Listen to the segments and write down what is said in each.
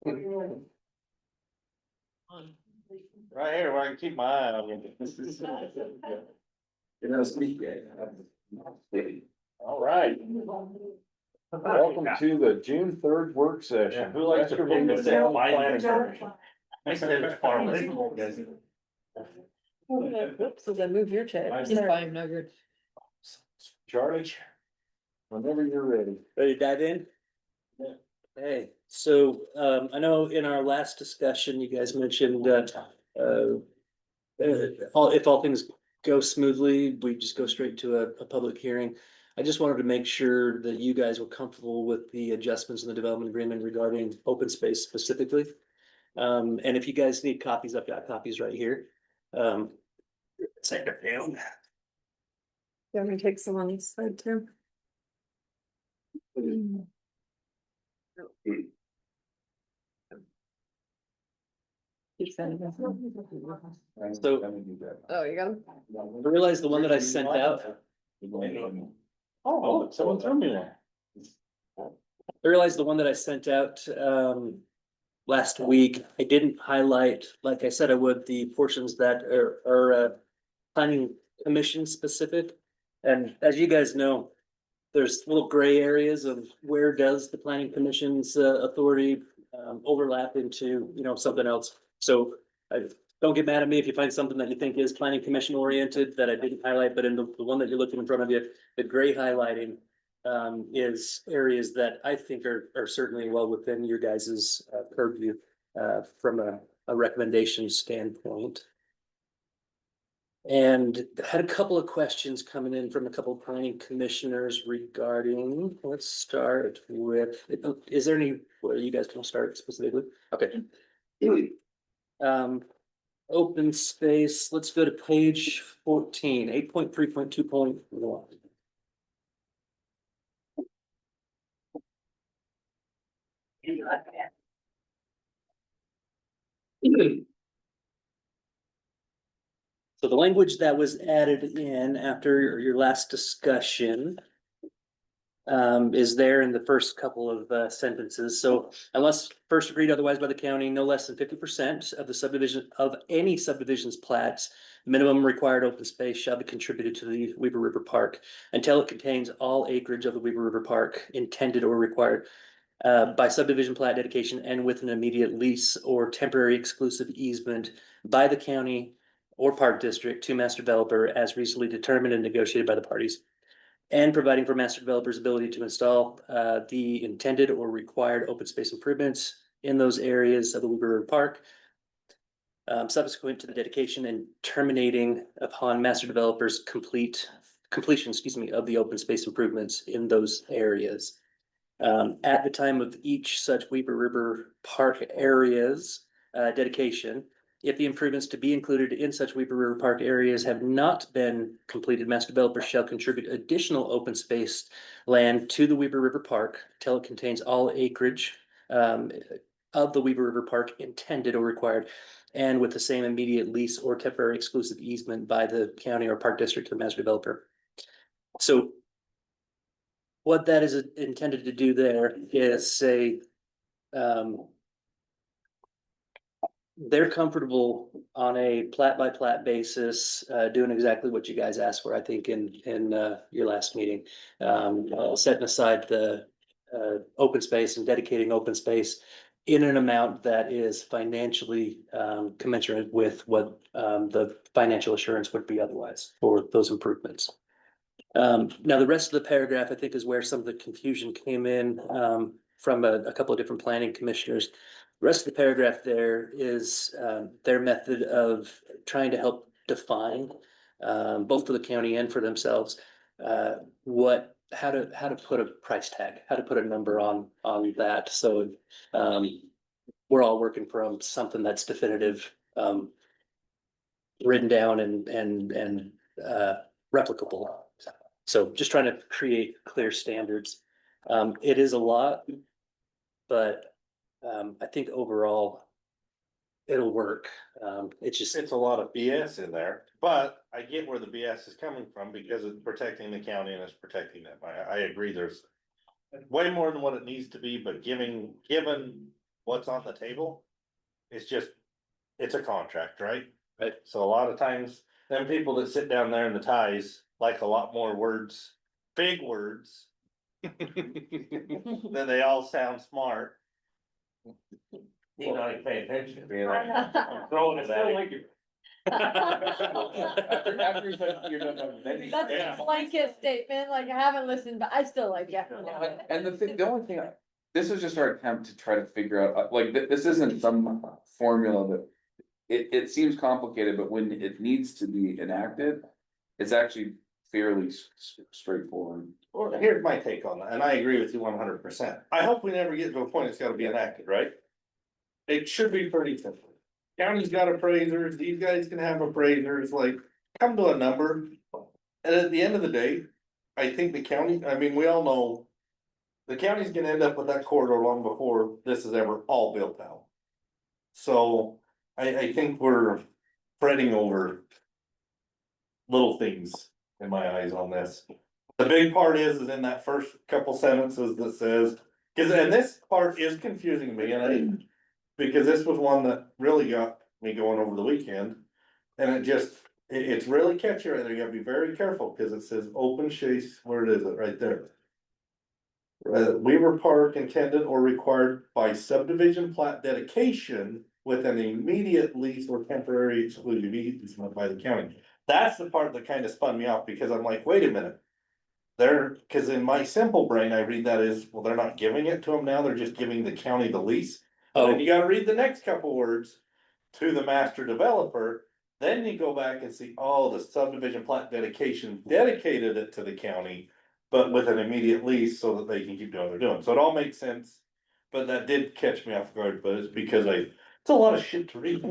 Right here, where I can keep my eye on you. You know, speak. All right. Welcome to the June 3rd work session. Who likes to pick this up? I said it's far away. Oops, so I move your chair. Nice. It's fine, no good. Charlie, whenever you're ready. Ready to dive in? Yeah. Hey, so, I know in our last discussion, you guys mentioned, if all things go smoothly, we just go straight to a public hearing. I just wanted to make sure that you guys were comfortable with the adjustments in the development agreement regarding open space specifically. And if you guys need copies, I've got copies right here. Send it down. You want me to take some on this side too? Keep sending them. So- Oh, you got them? I realized the one that I sent out, Oh, someone threw me one. I realized the one that I sent out, last week, I didn't highlight, like I said I would, the portions that are planning commission specific. And as you guys know, there's little gray areas of where does the planning commission's authority overlap into, something else. So don't get mad at me if you find something that you think is planning commission oriented that I didn't highlight, but in the one that you're looking in front of you, the gray highlighting is areas that I think are certainly well within your guys's purview from a recommendation standpoint. And had a couple of questions coming in from a couple of planning commissioners regarding, let's start with, is there any, where you guys can start specifically? Okay. Open space, let's go to page 14, 8.3.2.1. So the language that was added in after your last discussion is there in the first couple of sentences. So unless first agreed otherwise by the county, no less than 50% of the subdivision of any subdivision's plats, minimum required open space shall be contributed to the Weaver River Park until it contains all acreage of the Weaver River Park intended or required by subdivision plat dedication and with an immediate lease or temporary exclusive easement by the county or park district to master developer as reasonably determined and negotiated by the parties. And providing for master developer's ability to install the intended or required open space improvements in those areas of the Weaver River Park. Subsequent to the dedication and terminating upon master developer's completion, of the open space improvements in those areas. At the time of each such Weaver River Park areas dedication, if the improvements to be included in such Weaver River Park areas have not been completed, master developer shall contribute additional open space land to the Weaver River Park till it contains all acreage of the Weaver River Park intended or required, and with the same immediate lease or temporary exclusive easement by the county or park district to the master developer. So what that is intended to do there is say, they're comfortable on a plat by plat basis, doing exactly what you guys asked for, I think, in your last meeting. Setting aside the open space and dedicating open space in an amount that is financially commensurate with what the financial assurance would be otherwise for those improvements. Now, the rest of the paragraph, I think, is where some of the confusion came in from a couple of different planning commissioners. The rest of the paragraph there is their method of trying to help define, both for the county and for themselves, how to put a price tag, how to put a number on that. So we're all working from something that's definitive, written down and replicable. So just trying to create clear standards. It is a lot, but I think overall it'll work. It's a lot of BS in there, but I get where the BS is coming from because it's protecting the county and it's protecting them. I agree, there's way more than what it needs to be, but given what's on the table. It's just, it's a contract, right? Right. So a lot of times, them people that sit down there in the ties like a lot more words, big words. Then they all sound smart. You know, I pay attention. You know, I'm throwing it at you. That's a blanket statement, like I haven't listened, but I still like, yeah. And the only thing, this is just our attempt to try to figure out, like, this isn't some formula that. It seems complicated, but when it needs to be enacted, it's actually fairly straightforward. Well, here's my take on that, and I agree with you 100%. I hope we never get to a point it's gotta be enacted, right? It should be pretty simple. County's got appraisers, these guys can have appraisers, like, come to a number. And at the end of the day, I think the county, I mean, we all know. The county's gonna end up with that corridor long before this is ever all built out. So, I think we're fretting over. Little things in my eyes on this. The big part is in that first couple sentences that says, and this part is confusing me, because this was one that really got me going over the weekend. And it's really catchy right there, you gotta be very careful, cause it says open space, where is it, right there? Weaver Park intended or required by subdivision plat dedication with an immediate lease or temporary exclusive easement by the county. That's the part that kind of spun me off, because I'm like, wait a minute. Cause in my simple brain, I read that as, well, they're not giving it to them now, they're just giving the county the lease. And then you gotta read the next couple words, to the master developer, then you go back and see, oh, the subdivision plat dedication dedicated it to the county. But with an immediate lease so that they can keep doing what they're doing, so it all makes sense. But that did catch me off guard, but it's because it's a lot of shit to read.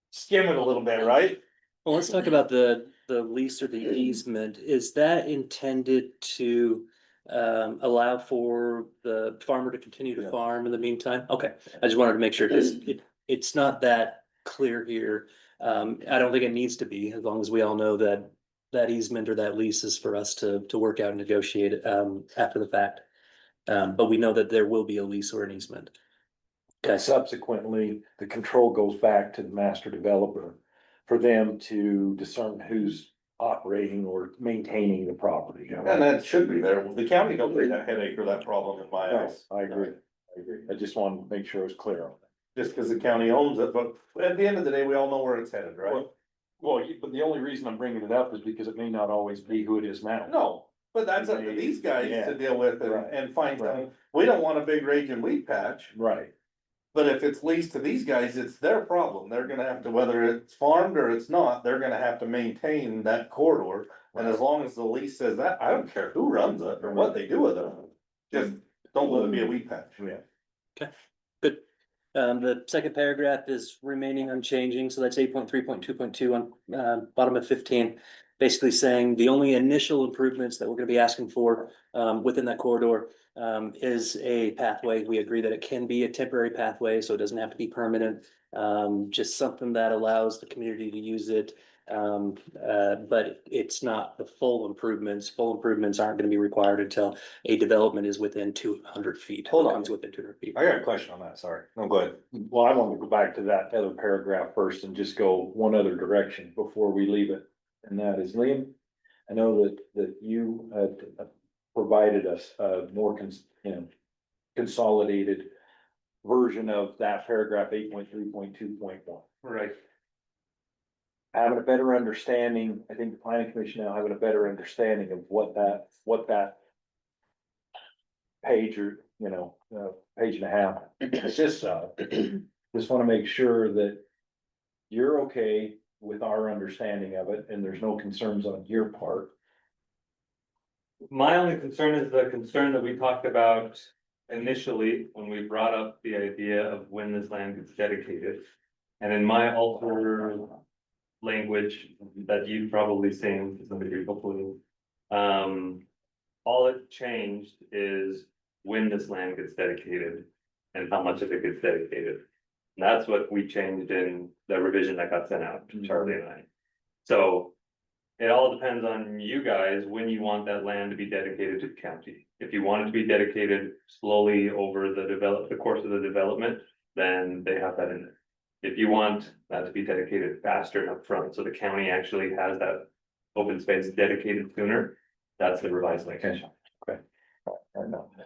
Skim it a little bit, right? Well, let's talk about the lease or the easement. Is that intended to allow for the farmer to continue to farm in the meantime? Okay, I just wanted to make sure, because it's not that clear here. I don't think it needs to be, as long as we all know that that easement or that lease is for us to work out and negotiate after the fact. But we know that there will be a lease or an easement. Okay, Subsequently, the control goes back to the master developer for them to discern who's operating or maintaining the property. And that should be there, the county don't need that headache or that problem in my No, eyes. I agree, I just wanted to make sure I was clear on that. Just cause the county owns it, but at the end of the day, we all know where it's headed, right? Well, but the only reason I'm bringing it up is because it may not always be who it is now. No, but that's up to these guys Yeah. to deal with Right. and find, Right. we don't want a big raging weed patch. Right, But if it's leased to these guys, it's their problem. They're gonna have to, whether it's farmed or it's not, they're gonna have to maintain that corridor. And as long as the lease says that, I don't care who runs it or what they do with it. Just don't let it be a weed patch. yeah. good. The second paragraph is remaining unchanging, so that's 8.3.2.2 on bottom of 15. Basically saying the only initial improvements that we're gonna be asking for within that corridor is a pathway. We agree that it can be a temporary pathway, so it doesn't have to be permanent. Just something that allows the community to use it. But it's not the full improvements. Full improvements aren't gonna be required until a development is within 200 feet. Hold on. Comes within 200 feet. I got a question on that, sorry. No, go ahead. Well, I want to go back to that other paragraph first and just go one other direction before we leave it. And that is, Liam, I know that you had provided us a more consolidated version of that paragraph 8.3.2.1. Right. Having a better understanding, I think the planning commission now having a better understanding of what that page or, page and a half consists of. Just wanna make sure that you're okay with our understanding of it and there's no concerns on your part. My only concern is the concern that we talked about initially when we brought up the idea of when this land gets dedicated. And in my alter language that you've probably seen, to some degree, hopefully. All it changed is when this land gets dedicated and how much of it gets dedicated. And that's what we changed in the revision that got sent out to Charlie and I. So It all depends on you guys when you want that land to be dedicated to the county. If you want it to be dedicated slowly over the course of the development, then they have that in there. If you want that to be dedicated faster and upfront, so the county actually has that open space dedicated sooner, that's the revised language.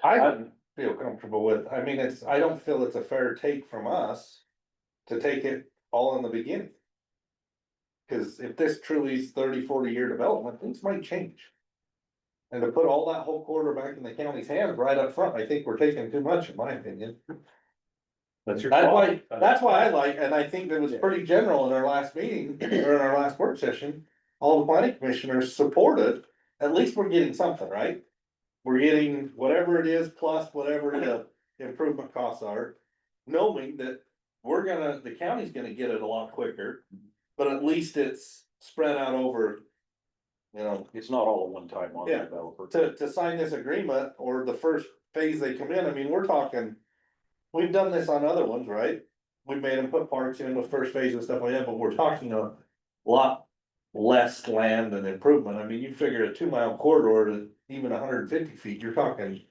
I feel comfortable with, I mean, I don't feel it's a fair take from us to take it all in the beginning. Cause if this truly is 30-40 year development, things might change. And to put all that whole quarter back in the county's hands right up front, I think we're taking too much, in my opinion. That's your That's call. why I like, and I think that was pretty general in our last meeting, or in our last work session. All the planning commissioners supported, at least we're getting something, right? We're getting whatever it is plus whatever the improvement costs are. Knowing that the county's gonna get it a lot quicker, but at least it's spread out over. You know, It's not all at one time on the Yeah. developer. to sign this agreement or the first phase they come in, I mean, we're talking. We've done this on other ones, right? We've made them put parks in the first phase and stuff like that, but we're talking a lot less land and improvement. I mean, you figure a 2 mile corridor to even 150 feet, you're talking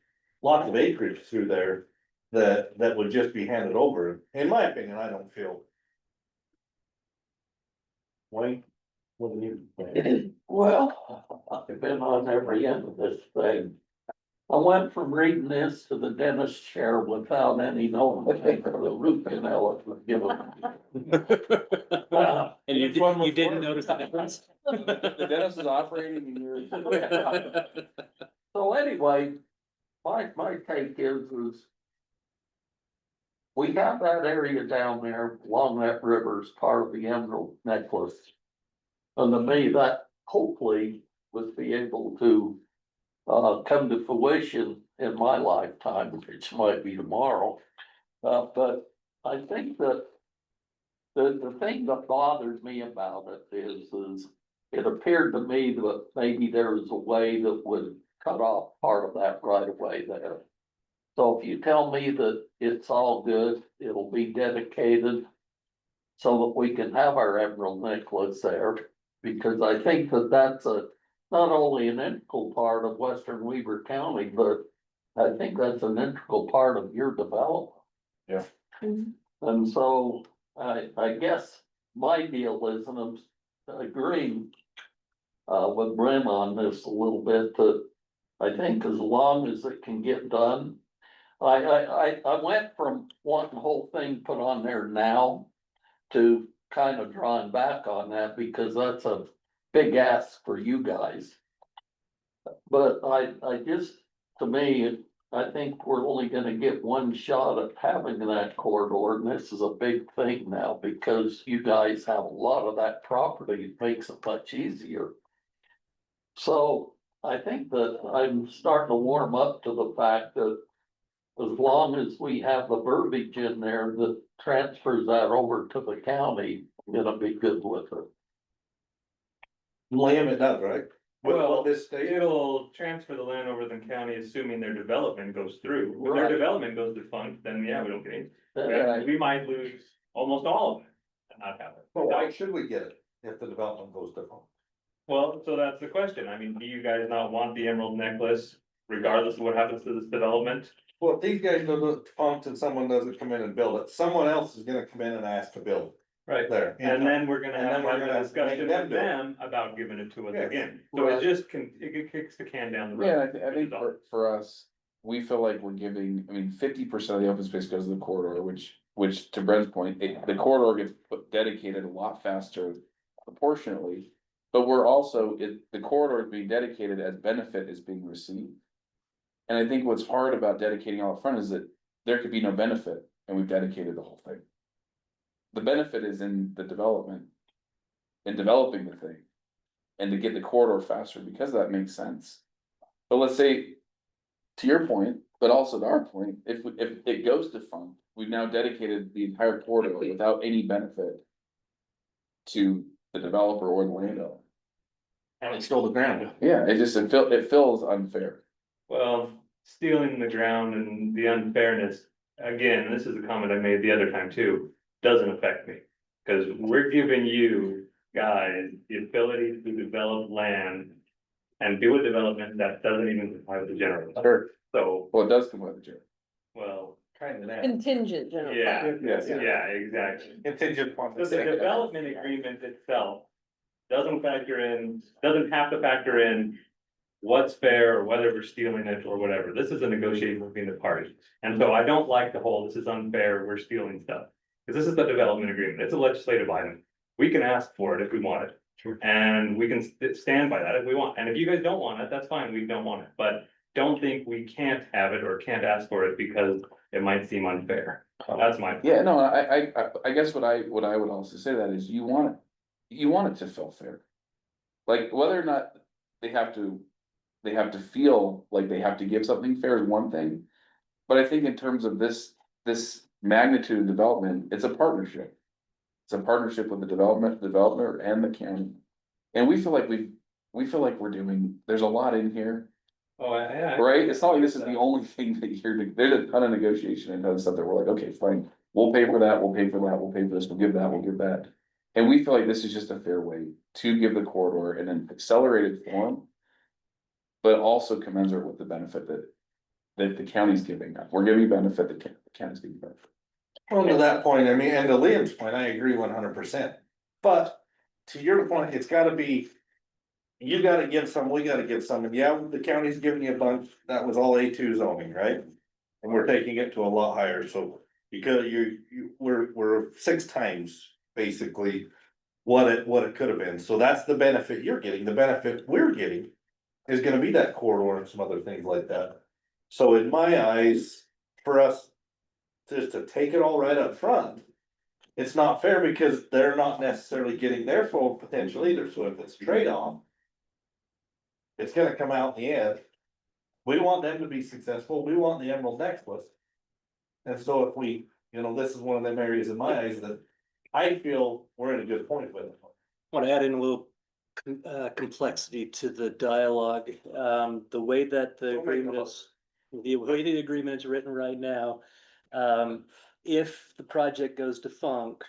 lots of acreage through there that would just be handed over. In my opinion, I don't feel. Wayne, what do you think? Well, I've been on every end of this thing. I went from reading this to the dentist chair without any knowing for the root canal it was given. And you didn't notice the difference? The dentist is operating and you're. So anyway, my take is we have that area down there along that river as part of the Emerald Necklace. And to me, that hopefully would be able to come to fruition in my lifetime, which might be tomorrow. But I think that the thing that bothers me about it is it appeared to me that maybe there was a way that would cut off part of that right away there. So if you tell me that it's all good, it'll be dedicated so that we can have our emerald necklace there, because I think that that's not only an integral part of Western Weaver County, but I think that's an integral part of your development. Yeah. And so I guess my deal is, and I'm agreeing with Brent on this a little bit, that I think as long as it can get done. I went from wanting the whole thing put on there now to kind of drawing back on that, because that's a big ask for you guys. But I just, to me, I think we're only gonna get one shot at having that corridor, and this is a big thing now, because you guys have a lot of that property, it makes it much easier. So I think that I'm starting to warm up to the fact that as long as we have the verbiage in there that transfers that over to the county, I'm gonna be good with it. Liam, it does, right? Well, This state. it'll transfer the land over to the county, assuming their development goes through. If their Right. development goes defunct, then yeah, we don't get it. Right. We might lose almost all of it and not have it. But why should we get it if the development goes different? Well, so that's the question. I mean, do you guys not want the emerald necklace regardless of what happens to this development? Well, if these guys go defunct and someone doesn't come in and build it, someone else is gonna come in and ask to build Right. there. And then we're gonna And have then we're to gonna have a have to make discussion them with do it. them about giving it to us Yes. again. So Right. it just it kicks the can down the road. Yeah, I think for us, we feel like we're giving, I mean, 50% of the open space goes to the corridor, which to Brent's point, the corridor gets dedicated a lot faster proportionately. But we're also, the corridor is being dedicated as benefit is being received. And I think what's hard about dedicating all up front is that there could be no benefit, and we've dedicated the whole thing. The benefit is in the development, in developing the thing, and to get the corridor faster, because that makes sense. But let's say, to your point, but also to our point, if it goes to fund, we've now dedicated the entire corridor without any benefit to the developer or the landowner. And it's still the ground. Yeah, it feels unfair. Well, stealing the ground and the unfairness, again, this is a comment I made the other time too, doesn't affect me. Cause we're giving you guys the ability to develop land and do a development that doesn't even comply with the general. plan. Sure. So, Well, it does come with the Jared. well, Kind of now. Contingent general. yeah, plan. Yes. yeah, exactly. Contingent upon So the the second. development agreement itself doesn't have to factor in what's fair or whether we're stealing it or whatever. This is a negotiation between the parties. And so I don't like the whole, this is unfair, we're stealing stuff. Because this is the development agreement. It's a legislative item. We can ask for it if we want it. And we can stand by that if we want. And if you guys don't want it, that's fine, we don't want it. But don't think we can't have it or can't ask for it because it might seem unfair. That's my. Yeah, no, I guess what I would also say to that is you want it to feel fair. Like whether or not they have to feel like they have to give something fair is one thing. But I think in terms of this magnitude of development, it's a partnership. It's a partnership with the developer and the county. And we feel like we're doing, there's a lot in here, Oh, yeah. right? It's not like this is the only thing that there's a ton of negotiation and other stuff that we're like, okay, fine. We'll pay for that, we'll pay for that, we'll pay for this, we'll give that, we'll give that. And we feel like this is just a fair way to give the corridor in an accelerated form. But also commensurate with the benefit that the county's giving us. We're giving benefit, the county's giving benefit. Well, to that point, I mean, and to Liam's point, I agree 100%. But to your point, it's gotta be. You gotta give some, we gotta give some, and yeah, the county's giving you a bunch, that was all A2 zoning, right? And we're taking it to a lot higher, so because we're 6 times basically. What it could have been, so that's the benefit you're getting, the benefit we're getting. Is gonna be that corridor and some other things like that. So in my eyes, for us. Just to take it all right up front. It's not fair because they're not necessarily getting their full potential either, so if it's trade-off. It's gonna come out in the end. We want them to be successful, we want the emerald necklace. And so if we, this is one of them areas in my eyes that I feel we're in a good point with. Want to add in a little complexity to the dialogue. The way that the agreement is, the way the agreement is written right now. If the project goes defunct,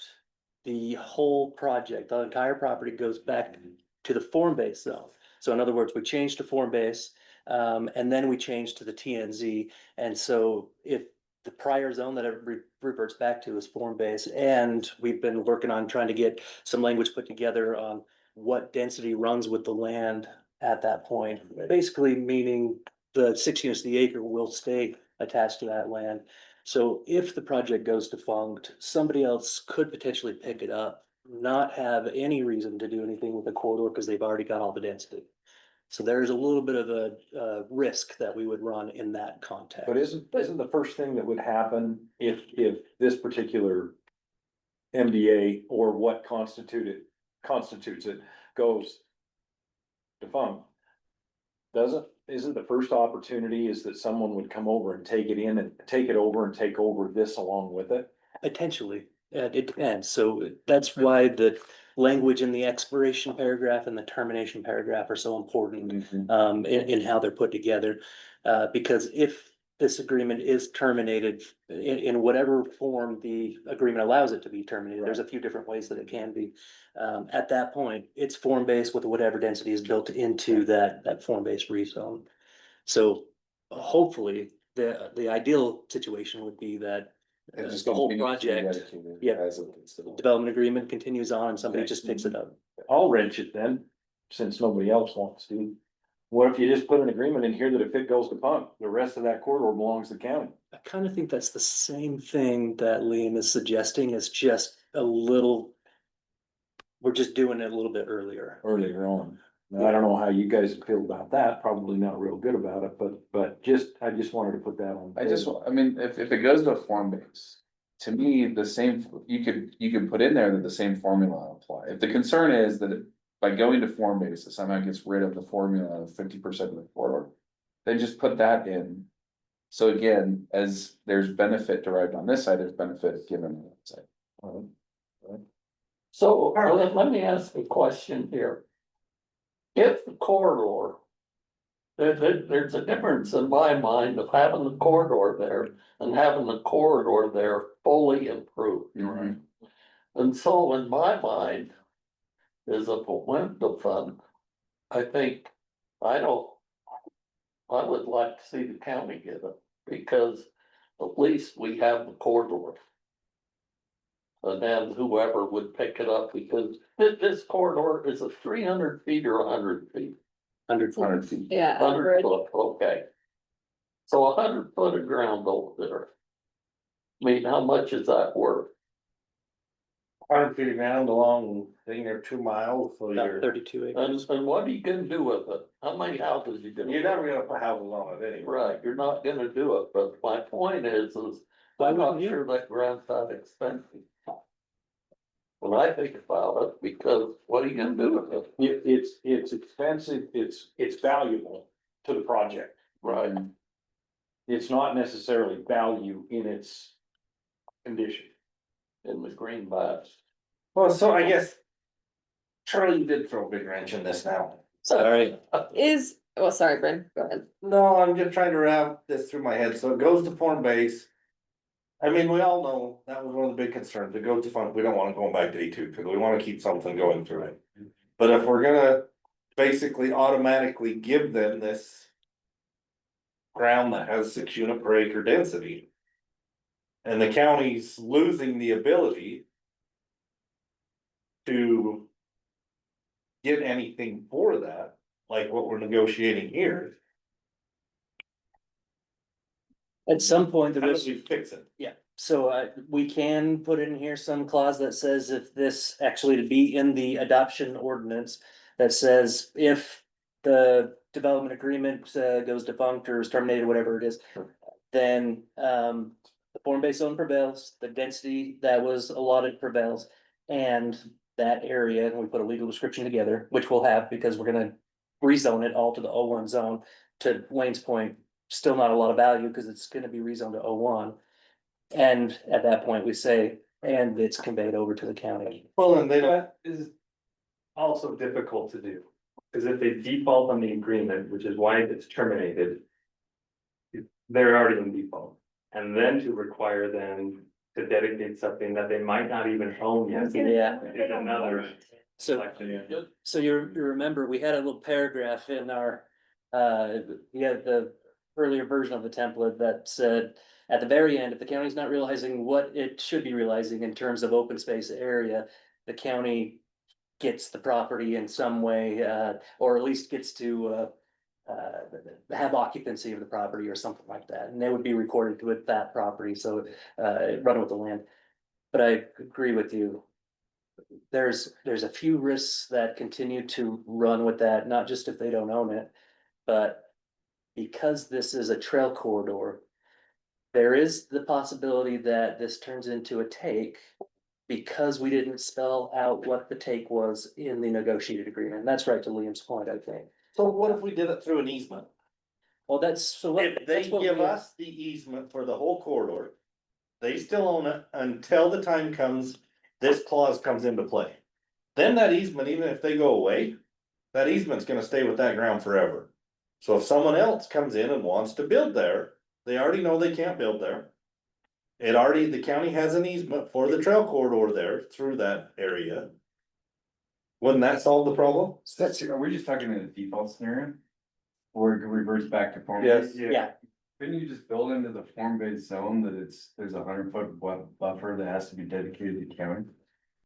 the whole project, the entire property goes back to the form-based zone. So in other words, we change to form-based, and then we change to the TNZ. And so if the prior zone that it reverts back to is form-based, and we've been working on trying to get some language put together on what density runs with the land at that point, basically meaning the 6 units to the acre will stay attached to that land. So if the project goes defunct, somebody else could potentially pick it up, not have any reason to do anything with the corridor because they've already got all the density. So there's a little bit of a risk that we would run in that context. But isn't the first thing that would happen if this particular MDA or what constitutes it goes defunct? Isn't the first opportunity is that someone would come over and take it in and take it over and take over this along with it? Potentially, it depends. So that's why the language in the expiration paragraph and the termination paragraph are so important in how they're put together. Because if this agreement is terminated in whatever form the agreement allows it to be terminated, there's a few different ways that it can be. At that point, it's form-based with whatever density is built into that form-based rezone. So hopefully, the ideal situation would be that It just the whole continues to be project, dedicated yeah. as it is still. development agreement continues on and somebody just picks it up. I'll wrench it then, since nobody else wants to. What if you just put an agreement in here that if it goes defunct, the rest of that corridor belongs to the county? I kind of think that's the same thing that Liam is suggesting. It's just a little. We're just doing it a little bit earlier. Earlier on. Now, I don't know how you guys feel about that, probably not real good about it, but I just wanted to put that on. I mean, if it goes to a form base, to me, the same, you could put in there that the same formula apply. If the concern is that by going to form base, it somehow gets rid of the formula of 50% of the corridor, then just put that in. So again, as there's benefit derived on this side, there's benefit given on that side. So let me ask a question here. If the corridor, there's a difference in my mind of having the corridor there and having the corridor there fully improved. Right. And so in my mind, is if it went to fund, I think, I don't. I would like to see the county get it, because at least we have the corridor. And then whoever would pick it up, because this corridor is a 300 feet or 100 feet. 100 feet. Yeah. 100 foot, okay. So 100 foot of ground over there. I mean, how much is that worth? 100 feet of ground along, I think they're 2 miles, so About you're, 32 acres. And what are you gonna do with it? How many houses you gonna? you're never gonna put houses on it anyway. Right, you're not gonna do it, but my point is Why I'm not wouldn't you? sure that ground's that expensive. When I think about it, because what are you gonna do with it? It's expensive, it's valuable to the project. Right, It's not necessarily value in its condition. in the greenbacks. Well, so I guess. Charlie, you did throw a big wrench in this now. Sorry. Well, sorry, Bryn, go ahead. No, I'm just trying to wrap this through my head, so it goes to form base. I mean, we all know that was one of the big concerns, it goes to fund, we don't wanna go back to A2, because we wanna keep something going through it. But if we're gonna basically automatically give them this. Ground that has 6 unit per acre density. And the county's losing the ability. To. Get anything for that, like what we're negotiating here, At some point, how there do is, we fix it? yeah, so we can put in here some clause that says if this actually to be in the adoption ordinance. That says if the development agreement goes defunct or is terminated, whatever it is. Then the form-based zone prevails, the density that was allotted prevails. And that area, and we put a legal description together, which we'll have because we're gonna rezone it all to the O1 zone. To Wayne's point, still not a lot of value because it's gonna be rezoned to O1. And at that point, we say, and it's conveyed over to the county. Well, and they don't, That is also difficult to do, because if they default on the agreement, which is why it's terminated. They're already in default, and then to require them to dedicate something that they might not even own yet. Yeah. Is another. So, so you remember, we had a little paragraph in our, we had the earlier version of the template that said. At the very end, if the county's not realizing what it should be realizing in terms of open space area, the county. Gets the property in some way, or at least gets to, have occupancy of the property or something like that, and they would be recorded with that property, so, run with the land. But I agree with you. There's a few risks that continue to run with that, not just if they don't own it, but because this is a trail corridor. There is the possibility that this turns into a take. Because we didn't spell out what the take was in the negotiated agreement, and that's right to Liam's point, I think. so what if we did it through an easement? Well, that's, so what. If they that's what give we- us the easement for the whole corridor. They still own it until the time comes, this clause comes into play. Then that easement, even if they go away, that easement's gonna stay with that ground forever. So if someone else comes in and wants to build there, they already know they can't build there. The county has an easement for the trail corridor there through that area. Wouldn't that solve the problem? Are we just talking in a default scenario? Or it reverts back to form? Yes. Yeah, Couldn't you just build into the form-based zone that there's a 100-foot buffer that has to be dedicated to county?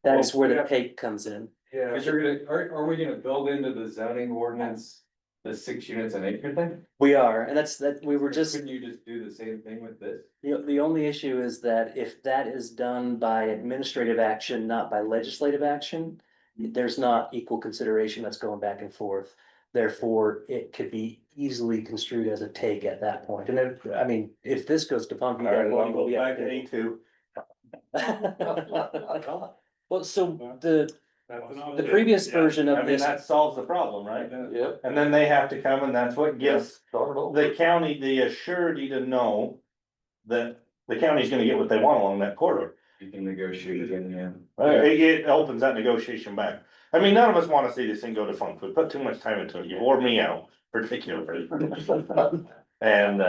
that's where the yeah. take comes in. Yeah. Cause are we gonna build into the zoning ordinance, the 6 units an acre thing? We are, and we were just, Couldn't you just do the same thing with this? the only issue is that if that is done by administrative action, not by legislative action. There's not equal consideration that's going back and forth. Therefore, it could be easily construed as a take at that point. And then, I mean, if this goes to pump. Alright, I'll go back to A2. Well, so the previous version I of mean, this, that solves the problem, right? Yep. And then they have to come and that's what gives Start over. the county the assurity to know. That the county's gonna get what they want along that corridor. You can negotiate it in the end. It opens that negotiation back. I mean, none of us wanna see this thing go defunct. We put too much time into it. You wore me out particularly. And,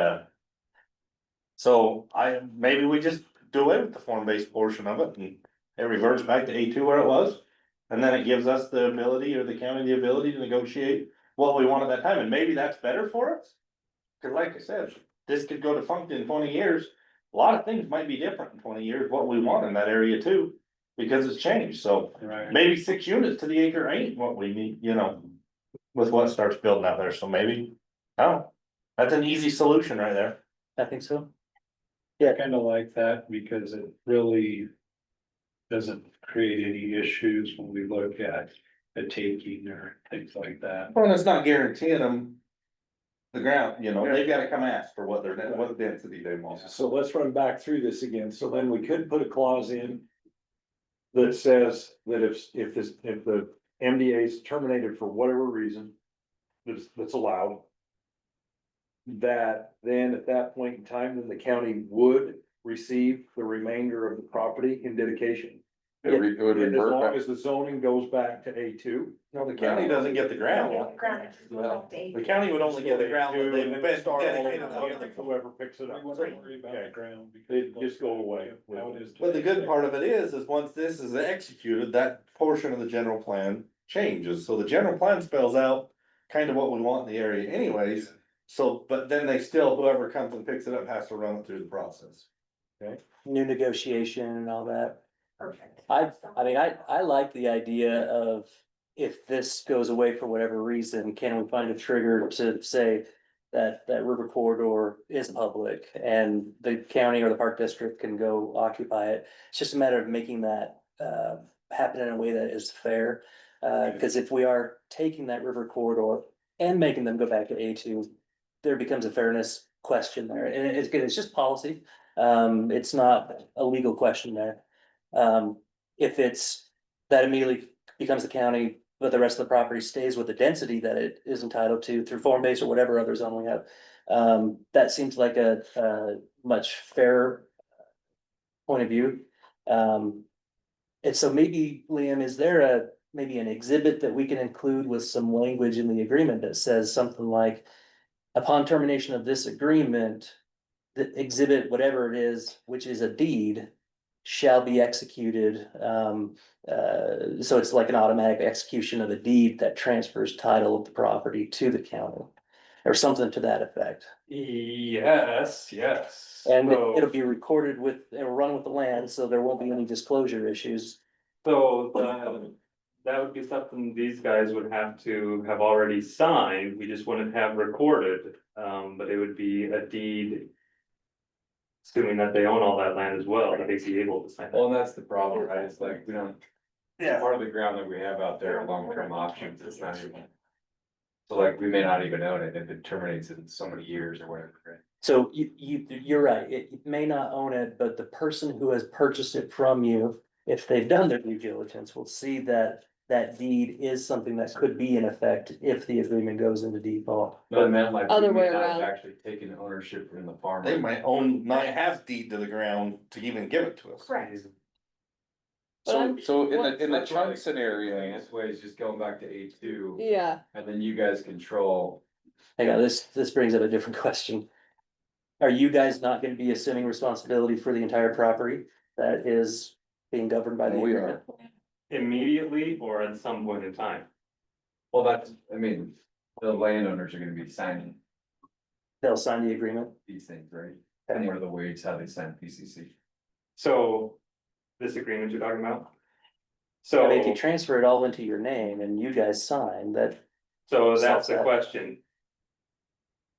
so maybe we just do away with the form-based portion of it and it reverts back to A2 where it was. And then it gives us the ability, or the county the ability to negotiate what we want at that time, and maybe that's better for us. Cause like I said, this could go defunct in 20 years, a lot of things might be different in 20 years, what we want in that area too. Because it's changed, so Right. maybe 6 units to the acre ain't what we need, you know. With what starts building out there, so maybe, oh, that's an easy solution right there. I think so. I kind of like that because it really doesn't create any issues when we look at the taking or things like that. Well, it's not guaranteeing them. The ground, you know, they've gotta come ask for what what density they want. So let's run back through this again. So then we could put a clause in that says that if the MDA is terminated for whatever reason that's allowed, that then at that point in time, then the county would receive the remainder of the property in dedication. It would As revert long back. as the zoning goes back to A2. No, the county doesn't get the ground. The county would only get the ground that they've been dedicated to. Whoever picks it up. We wouldn't worry about the ground. They because just go away. how it is But the today. good part of it is once this is executed, that portion of the general plan changes, so the general plan spells out. Kind of what we want in the area anyways, so, but then they still, whoever comes and picks it up has to run it through the process. New negotiation and all that. Perfect. I mean, I like the idea of if this goes away for whatever reason, can we find a trigger to say that river corridor is public and the county or the park district can go occupy it? It's just a matter of making that happen in a way that is fair. Cause if we are taking that river corridor and making them go back to A2, there becomes a fairness question there. And it's just policy. It's not a legal question there. If it's, that immediately becomes the county, but the rest of the property stays with the density that it is entitled to through form base or whatever other zone we have. That seems like a much fairer point of view. And so maybe, Liam, is there maybe an exhibit that we can include with some language in the agreement that says something like, upon termination of this agreement, the exhibit, whatever it is, which is a deed, shall be executed. So it's like an automatic execution of a deed that transfers title of the property to the county. Or something to that effect. Yes. And So- it'll be recorded it'll run with the land, so there won't be any disclosure issues. So that would be something these guys would have to have already signed, we just wouldn't have recorded, but it would be a deed. Assuming that they own all that land as well, that they'd be able to sign Well, that. and that's the problem, right? It's like, we don't. Part of the ground that we have out there are long-term options, it's not even. So like, we may not even own it if it terminates in so many years or whatever, right? So you're right, it may not own it, but the person who has purchased it from you, if they've done their due diligence, will see that that deed is something that could be in effect if the agreement goes into default. But I meant like. we Other may way not have around. Actually taken ownership from the farmer. They might not have deed to the ground to even give it to us. Correct. But So, I'm- so in the That's why chunk the scenario, This way is just going back to A2, Yeah, and then you guys control. Hang on, this brings up a different question. Are you guys not gonna be assuming responsibility for the entire property that is being governed by the we agreement? are. Immediately or at some point in time. Well, that's, I mean, the landowners are gonna be signing They'll sign the agreement. these things, right? And what are the ways how they sign PCC? So, this agreement you're talking about? I mean, if you So, transfer it all into your name and you guys sign that, so that's Solves the that. question.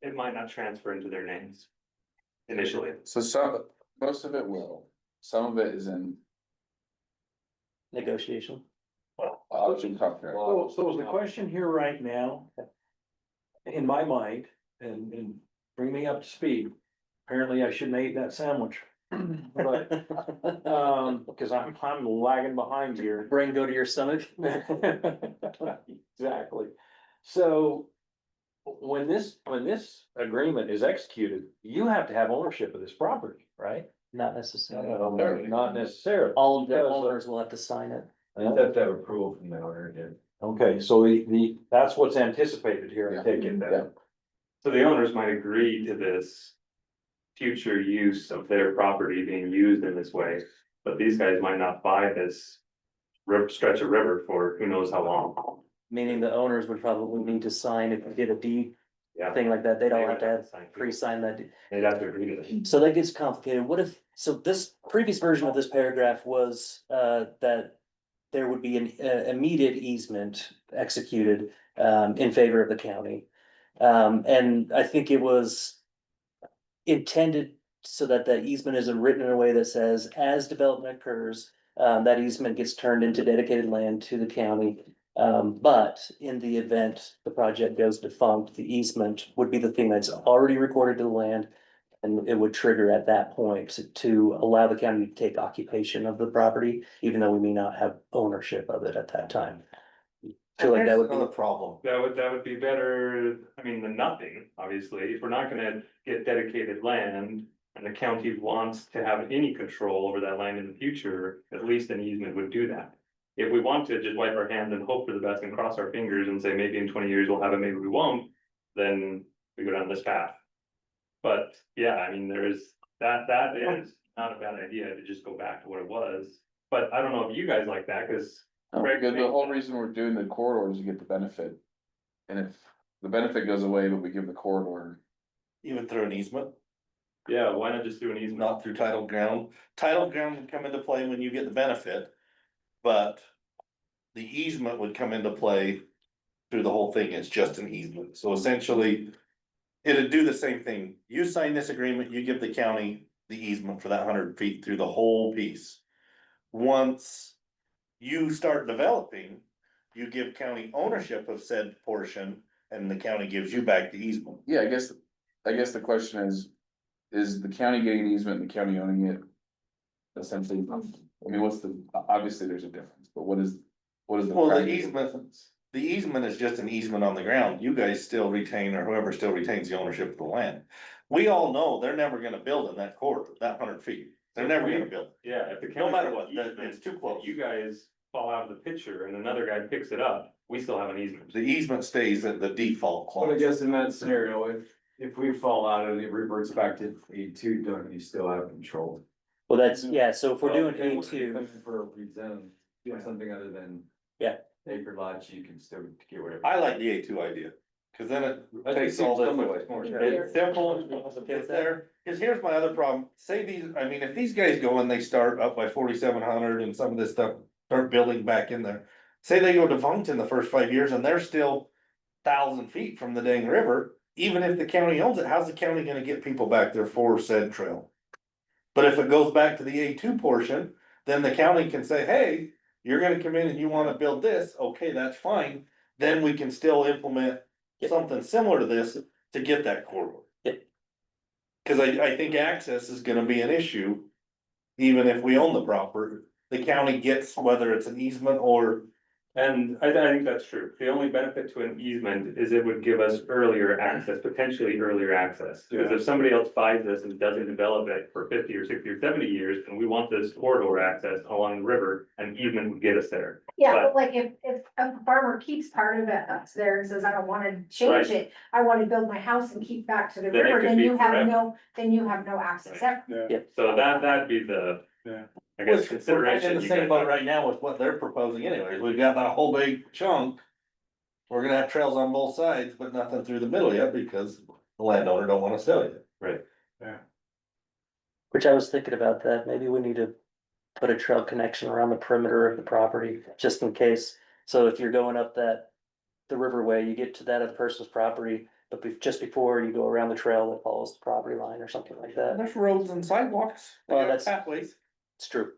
It might not transfer into their names. Initially, So most of it will, some of it is in negotiation. option contract. So is the question here right now, in my mind, and bring me up to speed, apparently I shouldn't have ate that sandwich. But, because I'm lagging behind here. Brain go to your stomach. Exactly. So when this agreement is executed, you have to have ownership of this property, right? Not necessarily. Not necessarily. All of the Because, owners will have to sign it. You have to have approval from the owner, yeah. Okay, so that's what's anticipated here, I take it Yeah. then. so the owners might agree to this. Future use of their property being used in this way, but these guys might not buy this stretch of river for who knows how long. Meaning the owners would probably need to sign if you did a deed Yeah. thing like that, they'd all have to have Sign. pre-sign that. They'd have to agree to it. So that gets complicated. What if, so this previous version of this paragraph was, that there would be an immediate easement executed, in favor of the county. And I think it was intended so that the easement is written in a way that says, as development occurs, that easement gets turned into dedicated land to the county. But in the event the project goes defunct, the easement would be the thing that's already recorded to the land. And it would trigger at that point to allow the county to take occupation of the property, even though we may not have ownership of it at that time. I feel like that Here's would be. another problem. That would be better, I mean, than nothing, obviously, if we're not gonna get dedicated land. And the county wants to have any control over that land in the future, at least an easement would do that. If we want to just wipe our hands and hope for the best and cross our fingers and say maybe in 20 years we'll have it, maybe we won't, then we go down this path. But yeah, I mean, that is not a bad idea to just go back to what it was, but I don't know if you guys like that, cause. Because the whole reason we're doing the corridor is to get the benefit. And if the benefit goes away, but we give the corridor, Even through an easement, Yeah, why not just do an easement? not through title ground. Title ground would come into play when you get the benefit. But the easement would come into play through the whole thing. It's just an easement. So essentially, it'd do the same thing. You sign this agreement, you give the county the easement for that 100 feet through the whole piece. Once you start developing, you give county ownership of said portion and the county gives you back the easement. yeah, I guess the question is the county getting an easement and the county owning it? Essentially, I mean, obviously there's a difference, but what is the? Well, the practical easement- difference? The easement is just an easement on the ground. You guys still retain, or whoever still retains the ownership of the land. We all know they're never gonna build in that corridor, that 100 feet. They're never gonna build. Yeah, if the No county. matter what, it's too close. You guys fall out of the picture and another guy picks it up, we still have an easement. The easement stays at the default But I clause. guess in that scenario, if we fall out and it reverts back to A2, don't you still have control? Well, that's, yeah, so if we're doing Well, A2, For a rezone, do something other than. Yeah. Acre lots, you can still get whatever. I like the A2 idea, cause then it That takes seems all this so much away. more It's simple, it's there, cause here's my other problem, say these, I mean, if these guys go and they start up by 4,700 and some of this stuff, start building back in there. Say they go defunct in the first 5 years and they're still 1,000 feet from the dang river, even if the county owns it, how's the county gonna get people back there for said trail? But if it goes back to the A2 portion, then the county can say, hey, you're gonna come in and you wanna build this, okay, that's fine. Then we can still implement something similar to this to get that corridor. Yep. Cause I think access is gonna be an issue. Even if we own the property, the county gets whether it's an easement or. And I think that's true. The only benefit to an easement is it would give us earlier access, potentially earlier access. Because if somebody else buys this and doesn't develop it for 50 or 60 or 70 years, and we want this corridor access along the river, an easement would get us there. Yeah, But- but like if a farmer keeps part of it up there and says, I don't wanna change Right. it, I wanna build my house and keep back to the Then it river, could then be you have forever. no access ever. So that'd be the, Yeah. I guess, Which, we're consideration. in the you same guys boat have. right now with what they're proposing anyways, we've got that whole big chunk. We're gonna have trails on both sides, but nothing through the middle yet because the landowner don't wanna sell you. Right. which I was thinking about that, maybe we need to put a trail connection around the perimeter of the property, just in case. So if you're going up the riverway, you get to that other person's property, but just before you go around the trail that follows the property line or something like that. There's roads and sidewalks, they Well, got that's- pathways. It's true.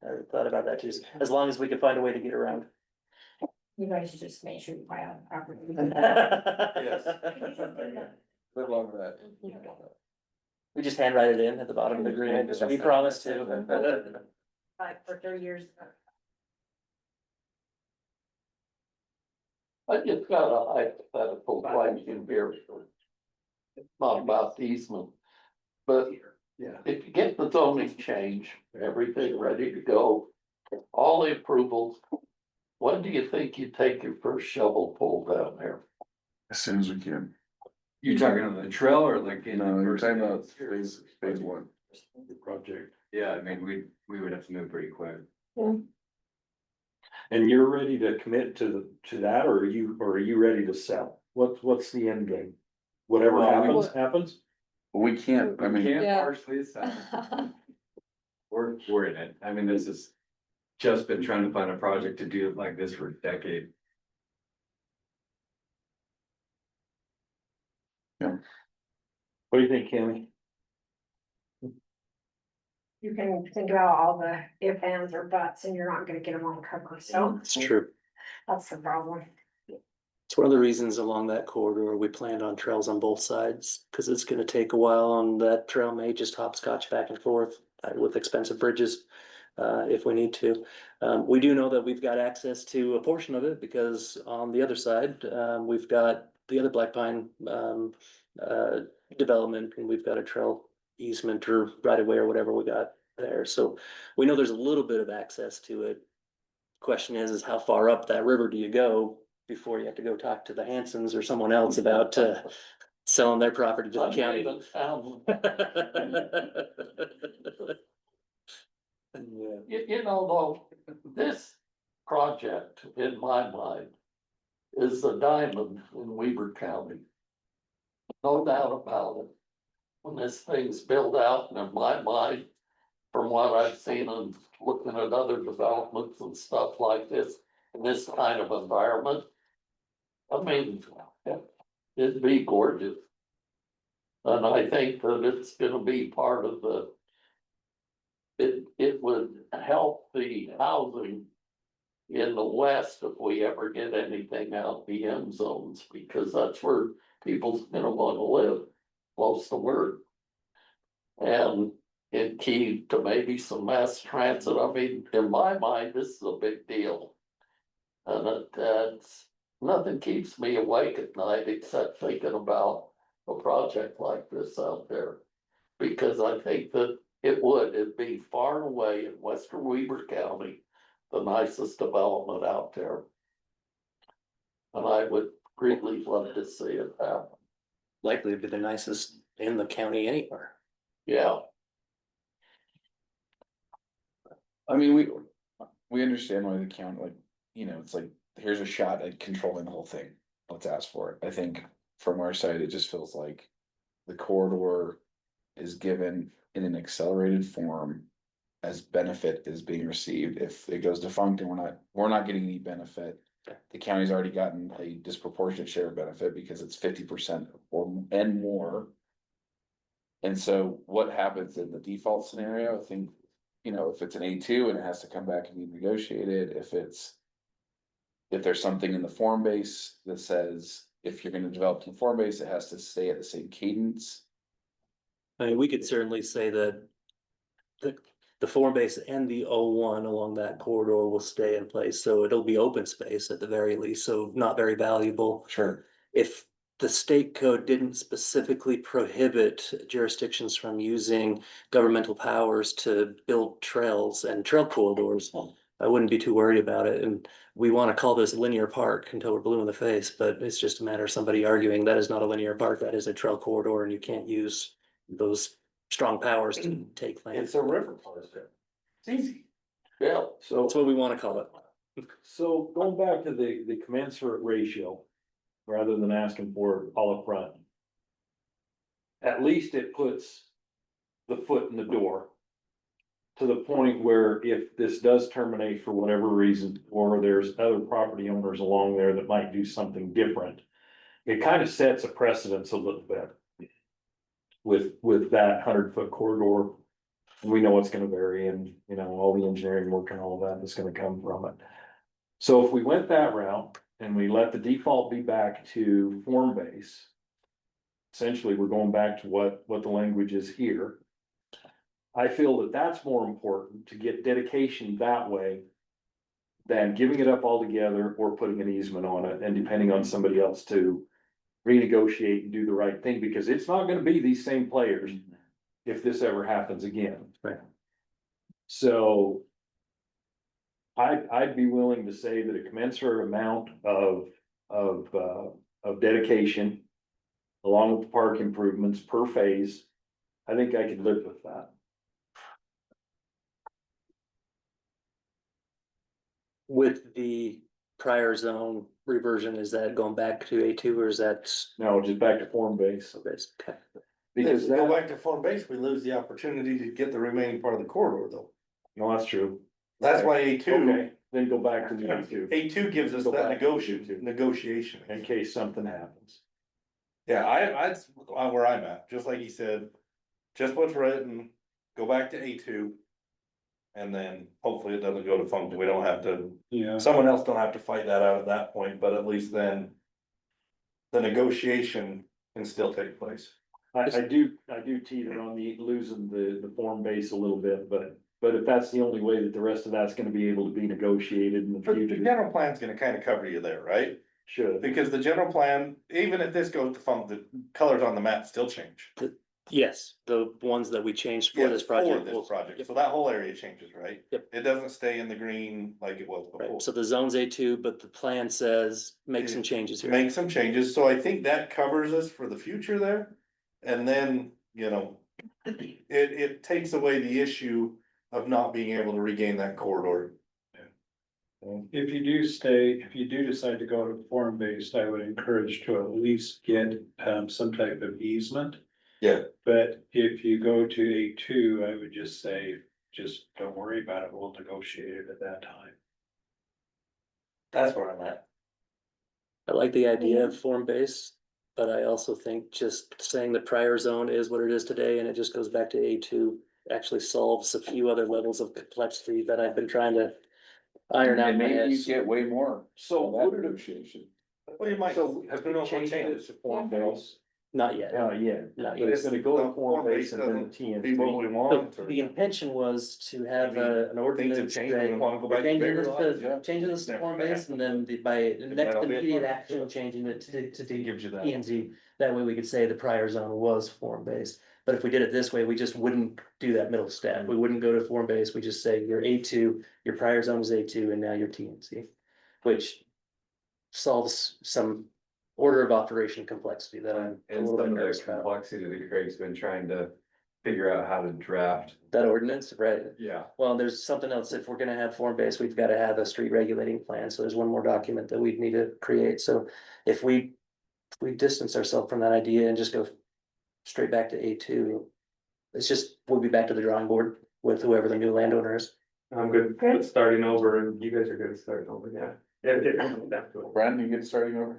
I thought about that too, as long as we can find a way to get around. You guys should just make sure you buy on the property. Live along with that. We just handwrite it in at the bottom of the agreement, we promise to. Like for 30 years. I just got a hypothetical question here. Not about the easement. But if you get the zoning change, everything ready to go, all the approvals. When do you think you take your first shovel pull down there? As soon as we can. You talking on the trail or like in the No, you're first? talking about phase one. Project. Yeah, I mean, we would have to move pretty quick. And you're ready to commit to that, or are you ready to sell? What's the end game? Whatever Well, happens, happens? We can't, I We mean, can't Yeah. partially sell. We're in it. I mean, this is just been trying to find a project to do it like this for a decade. What do you think, Cammy? You can think about all the if, ands, or buts, and you're not gonna get them all covered, so It's true. that's the problem. It's one of the reasons along that corridor, we planned on trails on both sides, because it's gonna take a while, and that trail may just hopscotch back and forth with expensive bridges, if we need to. We do know that we've got access to a portion of it, because on the other side, we've got the other Black Pine, development, and we've got a trail easement or right of way or whatever we got there, so we know there's a little bit of access to it. Question is how far up that river do you go before you have to go talk to the Hansons or someone else about selling their property to the I'm county? leaving town. You know, though, this project, in my mind, is the diamond in Weaver County. No doubt about it. When this thing's built out, and in my mind, from what I've seen and looking at other developments and stuff like this, in this kind of environment, I mean, it'd be gorgeous. And I think that it's gonna be part of it would help the housing in the west if we ever get anything out the end zones, because that's where people's gonna wanna live, close to work. And it key to maybe some mass transit. I mean, in my mind, this is a big deal. And it's, nothing keeps me awake at night except thinking about a project like this out there. Because I think that it'd be far and away in western Weaver County, the nicest development out there. And I would greatly love to see it happen. Likely to be the nicest in the county anywhere. Yeah, I mean, we understand why the county, like, it's like, here's a shot at controlling the whole thing. Let's ask for it. I think from our side, it just feels like the corridor is given in an accelerated form as benefit is being received. If it goes defunct and we're not getting any benefit, the county's already gotten a disproportionate share of benefit because it's 50% and more. And so what happens in the default scenario, I think, if it's an A2 and it has to come back and be negotiated, if there's something in the form base that says, if you're gonna develop the form base, it has to stay at the same cadence. I mean, we could certainly say that the form base and the O1 along that corridor will stay in place, so it'll be open space at the very least, so not very valuable. Sure. If the state code didn't specifically prohibit jurisdictions from using governmental powers to build trails and trail corridors, I wouldn't be too worried about it. And we want to call this linear park until we're blue in the face, but it's just a matter of somebody arguing that is not a linear park, that is a trail corridor, and you can't use those strong powers to take land. It's a river project. It's easy. yeah. So, That's what we want to call it. so going back to the commensurate ratio, rather than asking for it all up front. At least it puts the foot in the door. To the point where if this does terminate for whatever reason, or there's other property owners along there that might do something different. It kind of sets a precedence a little bit. With that 100-foot corridor. We know it's gonna vary and, all the engineering work and all that is gonna come from it. So if we went that route and we let the default be back to form base. Essentially, we're going back to what the language is here. I feel that that's more important to get dedication that way. Than giving it up altogether or putting an easement on it and depending on somebody else to renegotiate and do the right thing, because it's not gonna be these same players. If this ever happens again. Right. So. I'd be willing to say that a commensurate amount of dedication. Along with the park improvements per phase, I think I could live with that. with the prior zone reversion, is that going back to A2 or is that? No, just back to form base. Okay. Because If we go that, back to form base, we lose the opportunity to get the remaining part of the corridor though. no, that's true. That's why A2, Okay, then go back to the A2 A2 gives us Go that back to A2. negotiation. in case something happens. Yeah, that's where I'm at, just like he said, just what's written, go back to A2. And then hopefully it doesn't go to function, we don't have to, Yeah, someone else don't have to fight that out at that point, but at least then. The negotiation can still take place. I do teeter on the losing the form base a little bit, but if that's the only way that the rest of that's gonna be able to be negotiated in the But the future, general plan's gonna kind of cover you there, right? should. Because the general plan, even if this goes to fund, the colors on the map still change. Yes, the ones that we changed for Yeah, this project. For will- this project, so that whole area changes, right? Yep. It doesn't stay in the green like it was before. Right, so the zone's A2, but the plan says make some changes here. Make some changes, so I think that covers us for the future there. And then, it takes away the issue of not being able to regain that corridor. if you do decide to go to form-based, I would encourage to at least get some type of easement. Yeah. But if you go to A2, I would just say, just don't worry about it, we'll negotiate it at that time. That's where I'm at. I like the idea of form base, but I also think just saying the prior zone is what it is today and it just goes back to A2 actually solves a few other levels of complexity that I've been trying to iron out in And my maybe head. you get way more. So of that would it- negotiation. Well, you might. So have we changed it to form base? Not yet. Yeah, Not but yet. it's gonna go The to form form base base and then the doesn't be what we TNT. want. So the intention was to have Maybe an Things ordinance have changed, we that wanna go we're back to changing bigger this lots. to, changing this to Never form gonna base and then by the next That'll be a immediate fun- action, changing it to Gives you that. P and Z. That way we could say the prior zone was form based, but if we did it this way, we just wouldn't do that middle step. We wouldn't go to form base, we just say you're A2, your prior zone is A2 and now you're T and Z. Which solves some order of operation complexity that I'm a And little bit some of nervous the about. complexity that Craig's been trying to figure out how to draft. That ordinance, right? Yeah. Well, there's something else, if we're gonna have form base, we've gotta have a street regulating plan, so there's one more document that we'd need to create, so if we. If we distance ourselves from that idea and just go straight back to A2. It's just, we'll be back to the drawing board with whoever the new landowner is. I'm good with starting over and you guys are good at starting over, yeah. If it comes down to it. Brandon, you get starting over.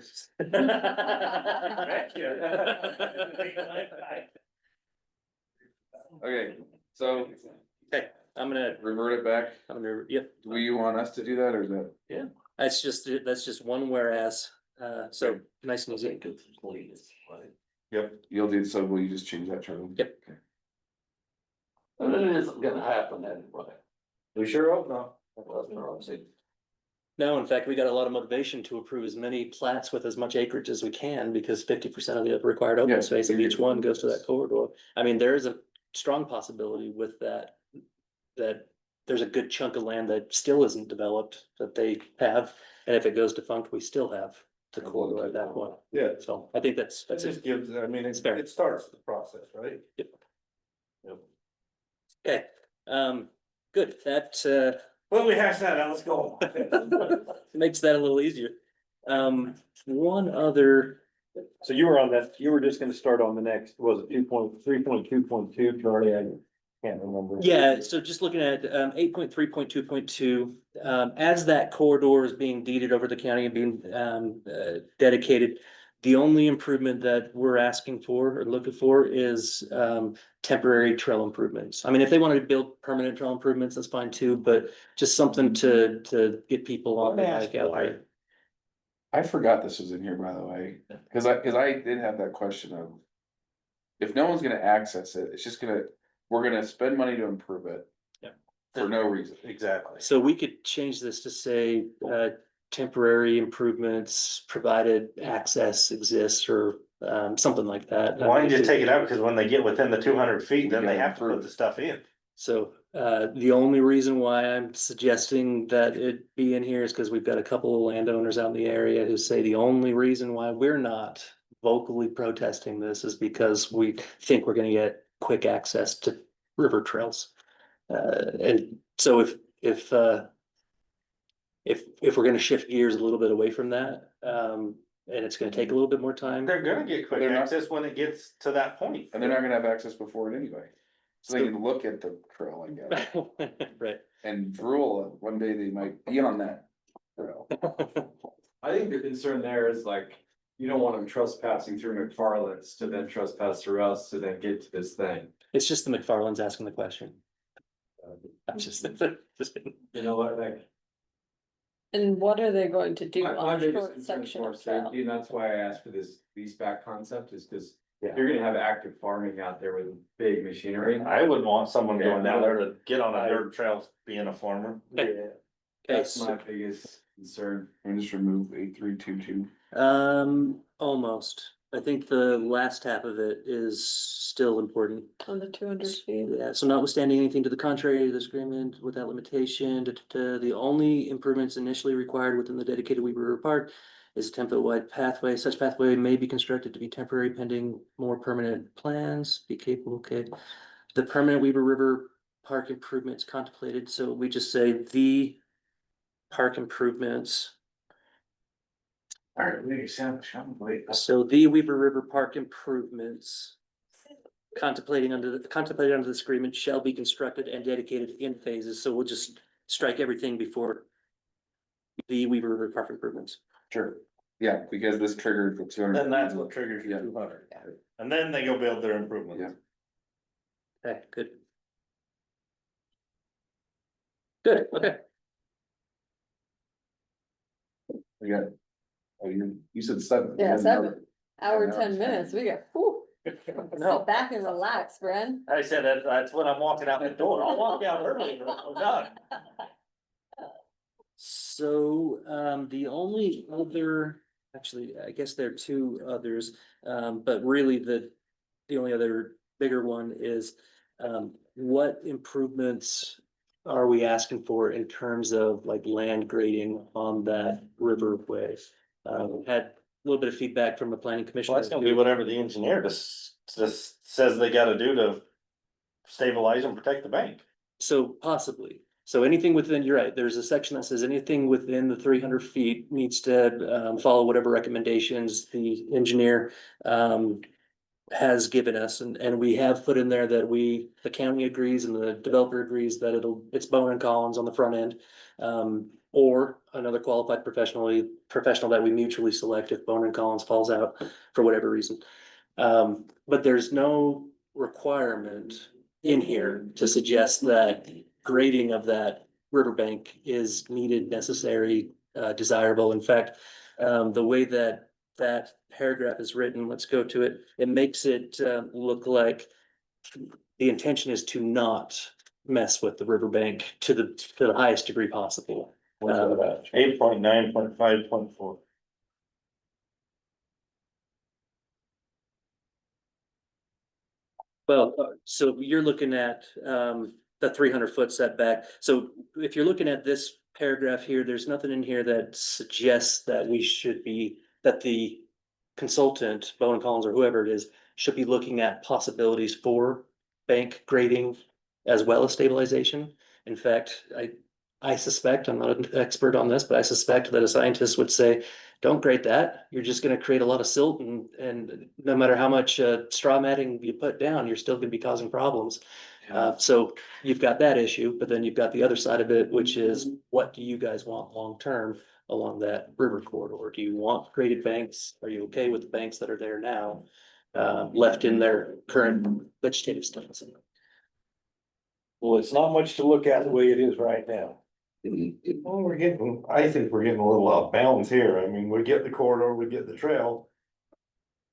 Okay, so Okay, I'm gonna, revert it back. yep, Do you want us to do that or is that? that's just one whereas, so nice and easy. You'll do, so will you just change that, Charlie? Yep. Okay. And it isn't gonna happen anyway. We sure hope not. That's what I'm saying. No, in fact, we got a lot of motivation to approve as many plats with as much acreage as we can, because 50% of the required open Yeah. space of each one goes to that corridor. I mean, there is a strong possibility with that. That there's a good chunk of land that still isn't developed that they have, and if it goes defunct, we still have the corridor at that point. Yeah. So I think that's That it. just gives, I mean, It's fair. it starts the process, right? Okay, good, that Well, we hashed that out, let's go. makes that a little easier. One other, So you were on that, you were just gonna start on the next, was it 2.3.2.2, Charlie? I can't remember. yeah, so just looking at 8.3.2.2, as that corridor is being deeded over the county and being dedicated. The only improvement that we're asking for or looking for is temporary trail improvements. I mean, if they wanted to build permanent trail improvements, that's fine too, but just something to get people on the bike out there. I forgot this was in here, by the way, cause I did have that question of. If no one's gonna access it, it's just we're gonna spend money to improve it. Yeah. For no reason. Exactly. So we could change this to say temporary improvements, provided access exists or something like that. Why don't you just take it out, because when they get within the 200 feet, then We they can have to put improve. the stuff in. So the only reason why I'm suggesting that it be in here is because we've got a couple of landowners out in the area who say the only reason why we're not vocally protesting this is because we think we're gonna get quick access to river trails. And so if if we're gonna shift gears a little bit away from that, and it's gonna take a little bit more time. They're gonna get quick They're not- access when it gets to that point. And they're not gonna have access before it anyway. So they can look at the trail, I guess, Right. and drool, one day they might be on that trail. I think the concern there is like, you don't want them trespassing through McFarland's to then trespass through us to then get to this thing. It's just the McFarland's asking the question. I'm just. You know what, like. And what are they going to do My on a biggest short concern is section more of trail? safety, and that's why I asked for this lease back concept, is because Yeah. you're gonna have active farming out there with big machinery. I wouldn't want someone going down there to get on a dirt trail being a farmer. Okay, That's my biggest concern. And just remove 8322. almost. I think the last half of it is still important. On the 200 feet? Yeah, so notwithstanding anything to the contrary to this agreement without limitation, the only improvements initially required within the dedicated Weaver River Park is a 10-foot wide pathway. Such pathway may be constructed to be temporary pending more permanent plans, be capable, okay. The permanent Weaver River Park improvements contemplated, so we just say the park improvements. Alright, we sound, So the Weaver River Park improvements contemplated under this agreement shall be constructed and dedicated in phases, so we'll just strike everything before the Weaver River Park improvements. Sure. Yeah, because this triggered the 200. Then that's what triggers Yeah. your 200. And then they go build their improvements. Yeah. Okay, good. Good, okay. We got, oh, you said 7. Yeah, 7. Hour, Yeah, 10 minutes, we got, whew. No. Sit back and relax, Bren. I said that's when I'm walking out the door. I'll walk out early when I'm done. So, the only other, actually, I guess there are two others, but really the only other bigger one is, what improvements are we asking for in terms of like land grading on that riverway? Had a little bit of feedback from the planning commission. Well, that's gonna be whatever the engineer just says they gotta do to stabilize and protect the bank. So possibly, so anything within, you're right, there's a section that says anything within the 300 feet needs to follow whatever recommendations the engineer has given us, and we have put in there that the county agrees and the developer agrees that it's Bone and Collins on the front end. Or another qualified professional that we mutually select if Bone and Collins falls out for whatever reason. But there's no requirement in here to suggest that grading of that riverbank is needed, necessary, desirable. In fact, the way that paragraph is written, let's go to it, it makes it look like the intention is to not mess with the riverbank to the highest degree possible. 8.9.5.4. Well, so you're looking at the 300-foot setback. So if you're looking at this paragraph here, there's nothing in here that suggests that that the consultant, Bowen Collins or whoever it is, should be looking at possibilities for bank grading as well as stabilization. In fact, I suspect, I'm not an expert on this, but I suspect that a scientist would say, don't grade that. You're just gonna create a lot of silt and no matter how much straw matting you put down, you're still gonna be causing problems. So you've got that issue, but then you've got the other side of it, which is what do you guys want long-term along that river corridor? Do you want graded banks? Are you okay with the banks that are there now, left in their current vegetative stance? Well, it's not much to look at the way it is right now. Well, I think we're getting a little off bounds here. I mean, we get the corridor, we get the trail.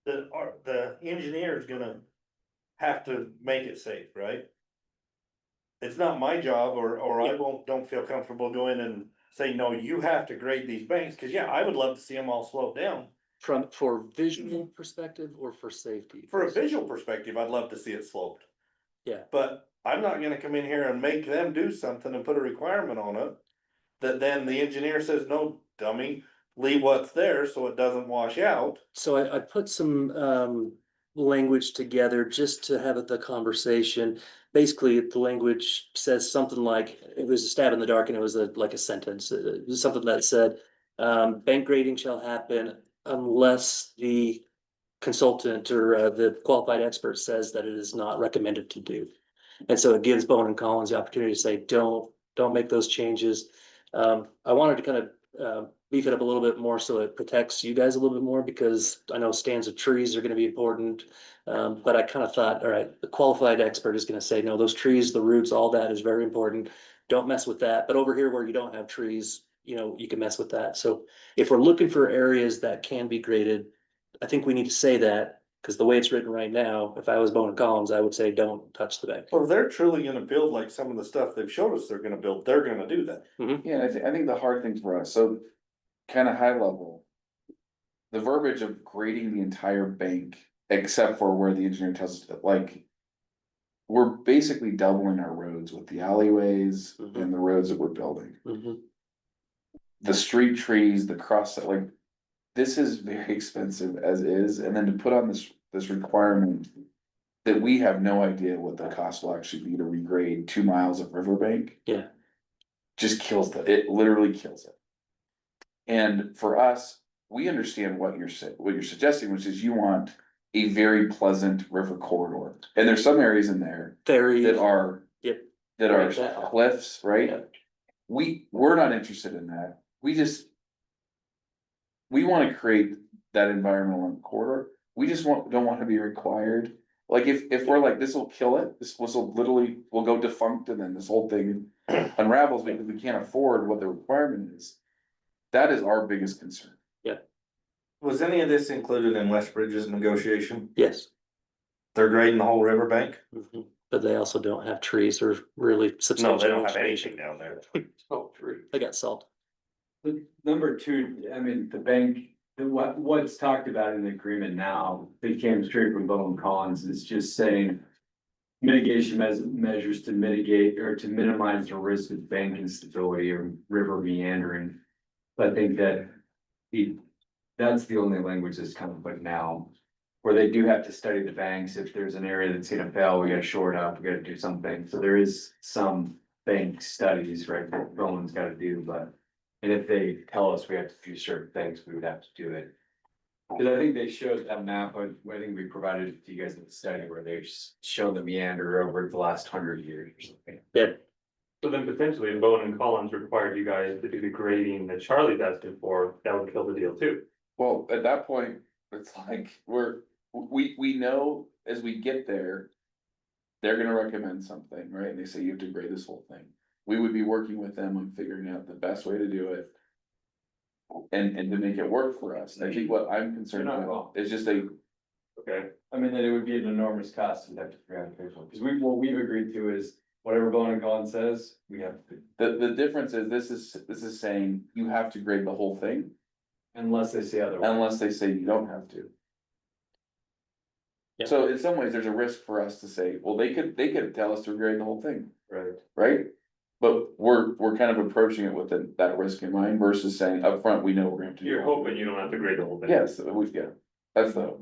The engineer's gonna have to make it safe, right? It's not my job, or I don't feel comfortable going and saying, no, you have to grade these banks, cause yeah, I would love to see them all sloped down. For visual perspective or for safety? For a visual perspective, I'd love to see it sloped. Yeah. But I'm not gonna come in here and make them do something and put a requirement on it. That then the engineer says, no, dummy, leave what's there so it doesn't wash out. So I put some language together just to have the conversation. Basically, the language says something like, it was a stab in the dark and it was like a sentence, it was something that said, bank grading shall happen unless the consultant or the qualified expert says that it is not recommended to do. And so it gives Bowen and Collins the opportunity to say, don't make those changes. I wanted to kind of beef it up a little bit more so it protects you guys a little bit more, because I know stands of trees are gonna be important. But I kind of thought, all right, the qualified expert is gonna say, no, those trees, the roots, all that is very important. Don't mess with that. But over here where you don't have trees, you can mess with that. So if we're looking for areas that can be graded, I think we need to say that, because the way it's written right now, if I was Bowen and Collins, I would say, don't touch the bank. Well, if they're truly gonna build like some of the stuff they've showed us they're gonna build, they're gonna do that. Yeah, I think the hard thing for us, so kind of high level. The verbiage of grading the entire bank, except for where the engineer tells us to, like. We're basically doubling our roads with the alleyways and the roads that we're building. The street trees, the cross, like, this is very expensive as is, and then to put on this requirement. That we have no idea what the cost will actually be to regrade 2 miles of riverbank. Yeah. Just kills it literally kills it. And for us, we understand what you're suggesting, which is you want a very pleasant river corridor. And there's some areas in there Very. that are. Yep. That are Right. cliffs, right? Yeah. We're not interested in that. We wanna create that environmental corridor. We just don't want to be required. Like if we're like, this will kill it, this will literally will go defunct, and then this whole thing unravels because we can't afford what the requirement is. That is our biggest concern. Was any of this included in Westbridge's negotiation? Yes. They're grading the whole riverbank? But they also don't have trees or really substantial. No, they don't have anything down there. Oh, true. They got salt. Number two, I mean, the bank, what's talked about in the agreement now, they came straight from Bowen Collins, is just saying. Mitigation measures to mitigate or to minimize the risk of bank instability or river meandering. But I think that that's the only language that's kind of like now. Where they do have to study the banks, if there's an area that's gonna fail, we gotta shore it up, we gotta do something, so there is some bank studies, right, that Bowen's gotta do, but. And if they tell us we have to do certain things, we would have to do it. Cause I think they showed that map, I think we provided it to you guys in the study where they show the meander over the last 100 years or something. Yeah. So then potentially Bowen and Collins required you guys to do the grading that Charlie's asking for, that would kill the deal too. Well, at that point, it's like we know as we get there. They're gonna recommend something, right? And they say you have to grade this whole thing. We would be working with them on figuring out the best way to do it. And to make it work for us. I think what I'm concerned You're not about wrong. is just Okay. I mean, that it would be an enormous cost to have to figure out, because what we've agreed to is whatever Bowen and Collins says, we have to. the difference is this is saying you have to grade the whole thing. Unless they say otherwise. Unless they say you don't have to. Yeah. So in some ways, there's a risk for us to say, well, they could tell us to grade the whole thing, Right. right? But we're kind of approaching it with that risk in mind versus saying upfront, we know we're going to. You're hoping you don't have to grade the whole thing. Yes, that's the.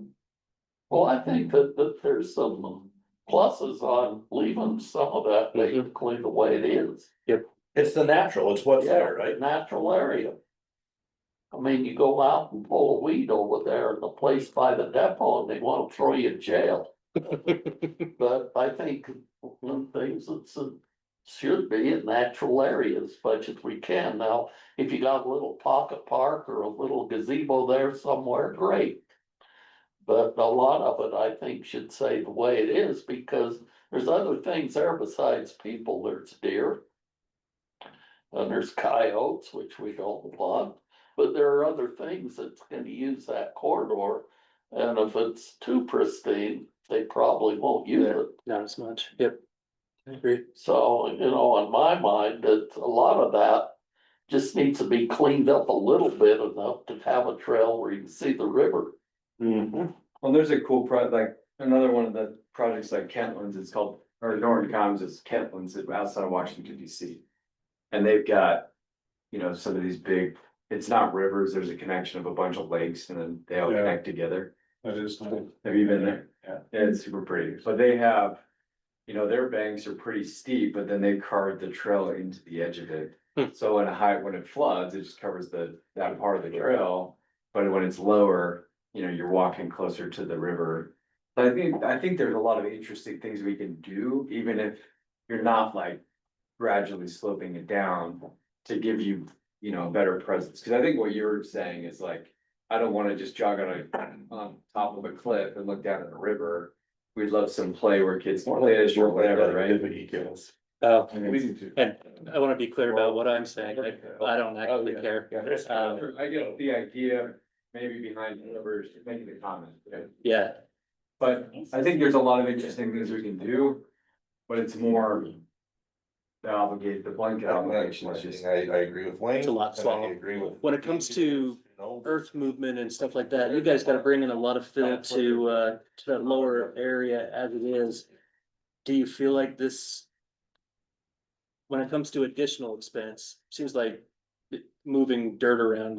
Well, I think that there's some pluses on leaving some of that basically the way it is. It's the natural, it's what's there, right? Natural area. I mean, you go out and pull a weed over there in the place by the depot and they wanna throw you in jail. But I think one of the things that's should be in natural areas, as much as we can. Now, if you got a little pocket park or a little gazebo there somewhere, great. But a lot of it, I think, should say the way it is, because there's other things there besides people. There's deer. And there's coyotes, which we don't want, but there are other things that's gonna use that corridor. And if it's too pristine, they probably won't use it. Not as much. Yep. I agree. So, in my mind, that a lot of that just needs to be cleaned up a little bit enough to have a trail where you can see the river. Well, there's a cool like another one of the projects like Kentlands, it's called, or Norton Commons is Kentlands outside of Washington DC. And they've got, some of these big, it's not rivers, there's a connection of a bunch of lakes and then they all connect together. That is nice. Have you been there? Yeah, it's super pretty, but they have, you know, their banks are pretty steep, but then they carved the trail into the edge of it. So when it floods, it just covers that part of the trail, but when it's lower, you know, you're walking closer to the river. But I think there's a lot of interesting things we can do, even if you're not like gradually sloping it down to give you, you know, a better presence, cause I think what you're saying is like, I don't wanna just jog on top of a cliff and look down at a river. We'd love some play where kids can fish or whatever, right? Oh, And and I wanna be clear about what I'm saying. I don't actually care. I get the idea maybe behind whoever's making the comment, right? Yeah, But I think there's a lot of interesting things we can do, but it's more the blanket obligation is just. I agree with Wayne. It's a lot to and I swallow. agree with. When it comes to earth movement and stuff like that, you guys gotta bring in a lot of fill to that lower area as it is. Do you feel like this? When it comes to additional expense, seems like moving dirt around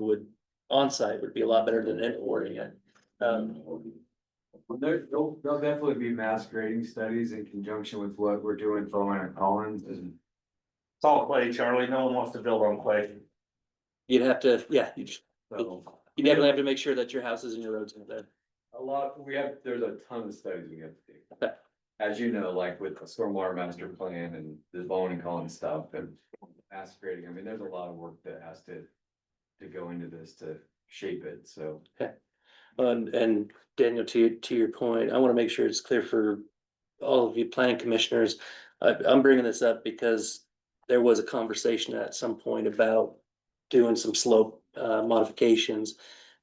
on-site would be a lot better than importing it. There'll definitely be mass grading studies in conjunction with what we're doing for Bowman and Collins and. It's all clay, Charlie. No one wants to build on clay. You'd have to, yeah, you'd So, definitely have to make sure that your houses and your roads are there. there's a ton of studies we have to do. Okay. As you know, like with the stormwater master plan and the Bowen and Collins stuff and mass grading, I mean, there's a lot of work that has to go into this to shape it, so. And Daniel, to your point, I wanna make sure it's clear for all of you planning commissioners. I'm bringing this up because there was a conversation at some point about doing some slope modifications.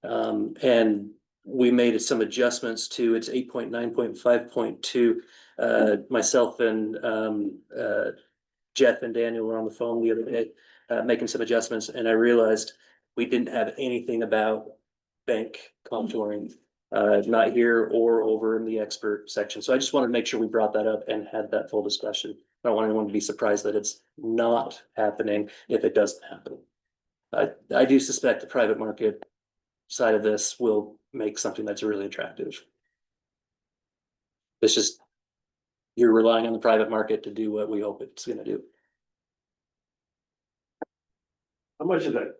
And we made some adjustments to it's 8.9.5.2. Myself and Jeff and Daniel were on the phone the other day, making some adjustments, and I realized we didn't have anything about bank contouring. Not here or over in the expert section, so I just wanted to make sure we brought that up and had that full discussion. I don't want anyone to be surprised that it's not happening if it doesn't happen. I do suspect the private market side of this will make something that's really attractive. It's just, you're relying on the private market to do what we hope it's gonna do. how much of that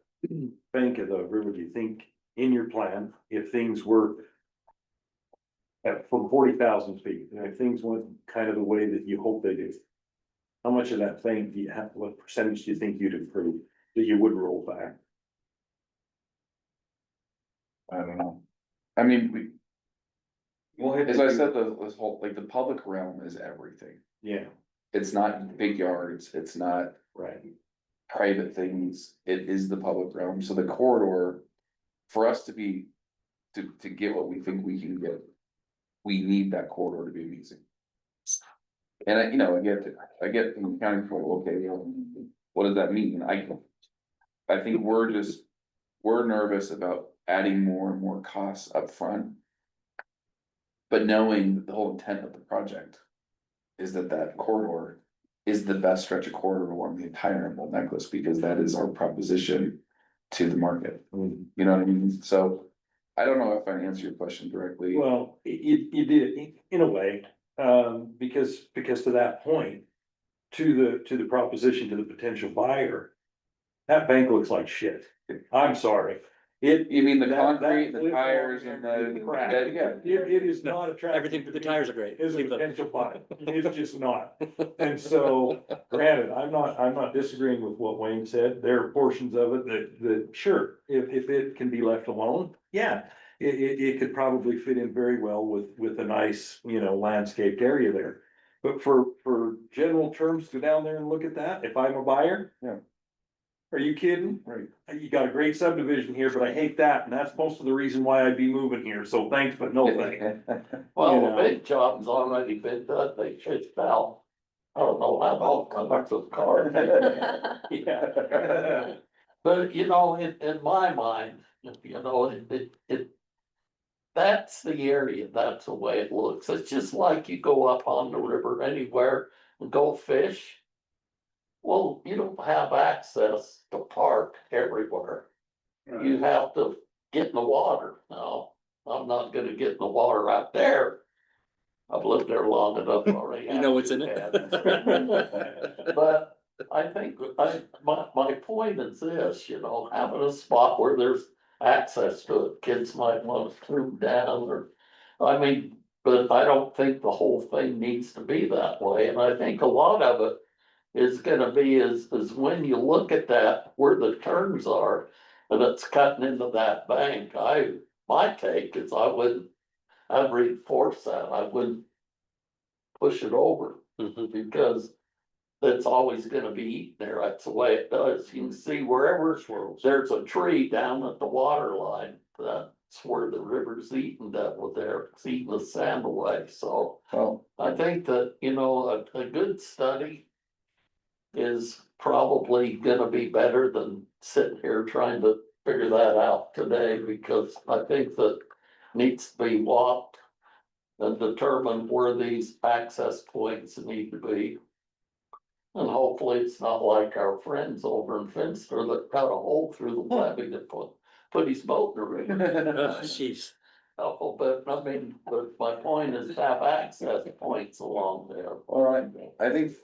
bank of the river do you think in your plan, if things were from 40,000 feet, if things went kind of the way that you hope they do? How much of that bank do you have, what percentage do you think you'd improve, that you would roll back? I don't know. I mean, We'll hit as the- I said, this whole, like, the public realm is everything. Yeah, It's not big yards, it's not right. private things, it is the public realm, so the corridor. For us to be, to get what we think we can get, we need that corridor to be amazing. And I, you know, I get from the county for, okay, well, what does that mean? I think we're nervous about adding more and more costs up front. But knowing that the whole intent of the project is that corridor is the best stretch of corridor along the entire Emerald Necklace, because that is our proposition to the market. You know what I mean? So I don't know if I answer your question directly. Well, you did, in a way, because to that point, to the proposition to the potential buyer, that bank looks like shit. I'm sorry. You mean the that- concrete, that the tires and crap. yeah. It is not attractive. Everything, but the tires are great. Is a potential buyer. It's just not. And so, granted, I'm not disagreeing with what Wayne said. There are portions of it that sure, if it can be left alone, yeah. It could probably fit in very well with a nice, you know, landscaped area there. But for general terms, go down there and look at that. If I'm a buyer. Yeah. Are you kidding? Right. You got a great subdivision here, but I hate that, and that's most of the reason why I'd be moving here. So thanks, but no thanks. Well, You the know. big job's already been done, they should fell. I don't know how all come up with cars. Yeah. But you know, in my mind, you know, that's the area, that's the way it looks. It's just like you go up on the river anywhere and go fish. Well, you don't have access to park everywhere. You have to get in the water now. I'm not gonna get in the water out there. I've lived there long enough already. You know what's in it. But I think, my point is this, you know, having a spot where there's access to it, kids might wanna swim down or, I mean, but I don't think the whole thing needs to be that way, and I think a lot of it is gonna be is when you look at that, where the turns are, and it's cutting into that bank, my take is I'd reinforce that, I wouldn't push it over, Mhm. because it's always gonna be eaten there, that's the way it does, you can see wherever there's a tree down at the water line, that's where the river's eating that with there, it's eating the sand away, so. Well, I think that, you know, a good study is probably gonna be better than sitting here trying to figure that out today, because I think that needs to be walked and determine where these access points need to be. And hopefully it's not like our friends over in Finster that cut a hole through the levee to put his boat in the river. Oh, jeez. Oh, but I mean, but my point is to have access points along there. all right, I think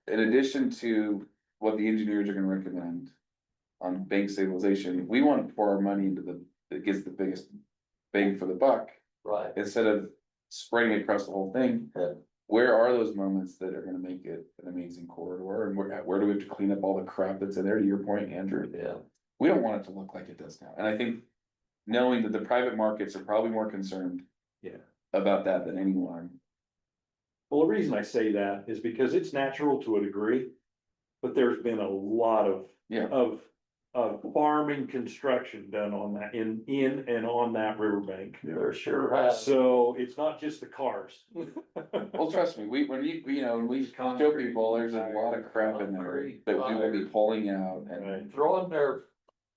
in addition to what the engineers are gonna recommend. On bank stabilization, we want to pour our money into that gets the biggest bang for the buck, Right. instead of spreading it across the whole thing. Yeah. Where are those moments that are gonna make it an amazing corridor, and where do we have to clean up all the crap that's in there, to your point, Andrew? Yeah. We don't want it to look like it does now, and I think knowing that the private markets are probably more concerned. Yeah. About that than anyone. Well, the reason I say that is because it's natural to a degree, but there's been a lot of, Yeah. of farming construction done on that, in and on that riverbank. There sure has. So it's not just the cars. Well, trust me, when we show people, there's a lot of crap in there that we will be pulling out and. Right. Throwing their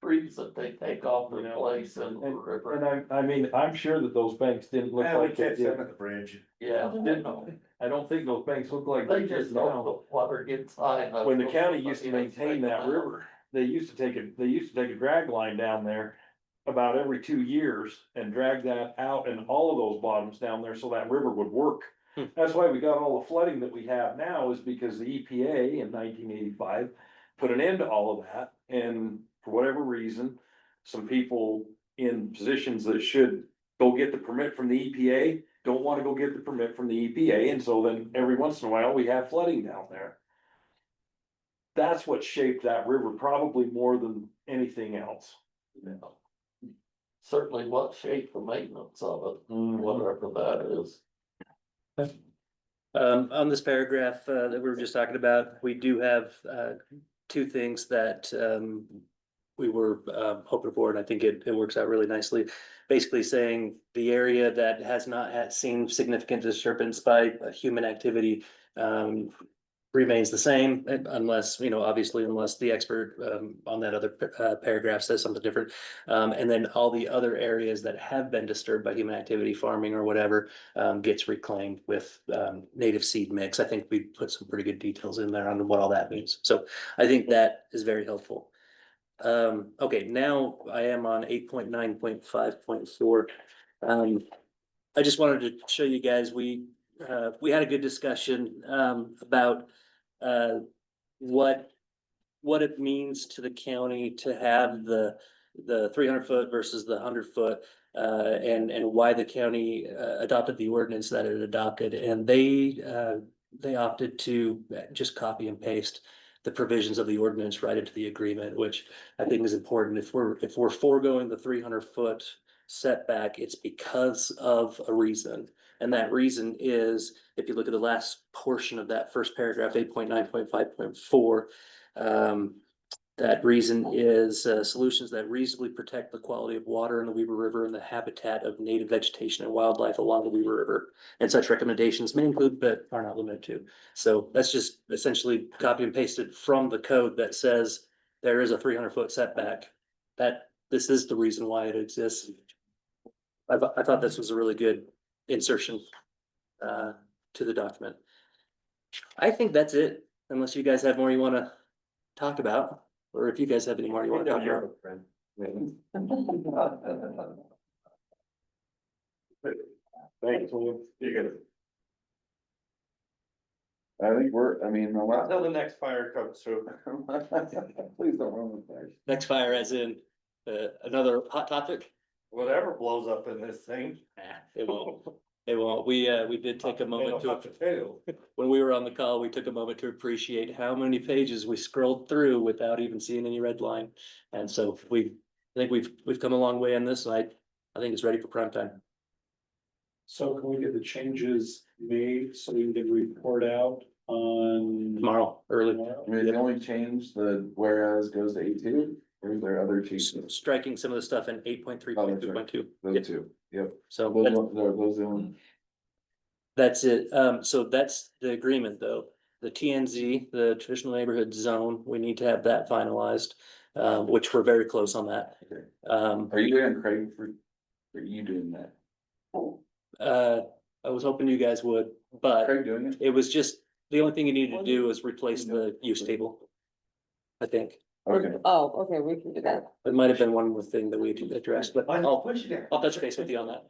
trees that they take off You their know, place in the river. And I mean, I'm sure that those banks didn't look like they did. the bridge. Yeah, I know. I don't think those banks look like They they just did know now. the water gets high enough. When the county used to maintain that river, they used to take a drag line down there about every 2 years and drag that out and all of those bottoms down there so that river would work. That's why we got all the flooding that we have now, is because the EPA in 1985 put an end to all of that, and for whatever reason, some people in positions that should go get the permit from the EPA don't wanna go get the permit from the EPA, and so then every once in a while, we have flooding down there. That's what shaped that river probably more than anything else. Yeah. Certainly what shaped the maintenance of it, whatever that is. On this paragraph, that we were just talking about, we do have, two things that, we were, hoping for, and I think it works out really nicely. Basically saying the area that has not seen significant disturbance by human activity, remains the same, unless, obviously unless the expert, on that other, paragraph says something different. And then all the other areas that have been disturbed by human activity, farming or whatever, gets reclaimed with, native seed mix. I think we put some pretty good details in there on what all that means. So I think that is very helpful. Okay, now I am on 8.9.5.4. I just wanted to show you guys, we had a good discussion, about, what it means to the county to have the 300-foot versus the 100-foot, and why the county, adopted the ordinance that it adopted, and they opted to just copy and paste the provisions of the ordinance right into the agreement, which I think is important. If we're foregoing the 300-foot setback, it's because of a reason. And that reason is, if you look at the last portion of that first paragraph, 8.9.5.4, that reason is, solutions that reasonably protect the quality of water in the Weaver River and the habitat of native vegetation and wildlife along the Weaver River. And such recommendations may include, but are not limited to. So that's just essentially copy and pasted from the code that says there is a 300-foot setback. That this is the reason why it exists. I thought this was a really good insertion, to the document. I think that's it, unless you guys have more you wanna talk about. Or if you guys have any more you wanna talk about. Thanks. I think I mean, Until the next fire comes through. please don't run with that. Next fire as in, another hot topic? Whatever blows up in this thing. It won't. It won't. We did take a moment to, Potato. when we were on the call, we took a moment to appreciate how many pages we scrolled through without even seeing any red line. And so I think we've come a long way in this. I think it's ready for prime time. So can we get the changes made so we can report out on? Tomorrow, early. I mean, the only change, the whereas goes to A2, or is there other changes? Striking some of the stuff in 8.3.2.2. Those two, yep. So Those, that's- those, those, that's it. So that's the agreement, though. The TNZ, the traditional neighborhood zone, we need to have that finalized, which we're very close on that. are you and Craig are you doing that? I was hoping you guys would, but Craig doing it? it was just, the only thing you needed to do is replace the use table. I think. Okay. Oh, okay, we can do that. It might have been one more thing that we had to address, but I'll push you there. I'll touch base with you on that.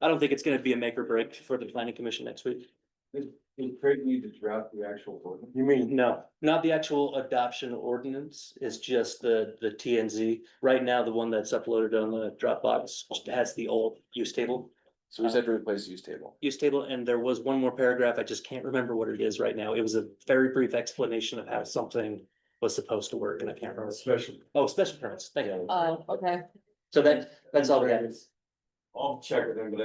I don't think it's gonna be a make or break for the planning commission next week. Did Craig need to draft the actual ordinance? You mean, No, not the actual adoption ordinance, it's just the TNZ. Right now, the one that's uploaded on the Dropbox has the old use table. So we said to replace use table. Use table, and there was one more paragraph, I just can't remember what it is right now. It was a very brief explanation of how something was supposed to work, and I can't remember. Special. Oh, special permits, thank you. Oh, okay. So that's all we got. I'll check with him, but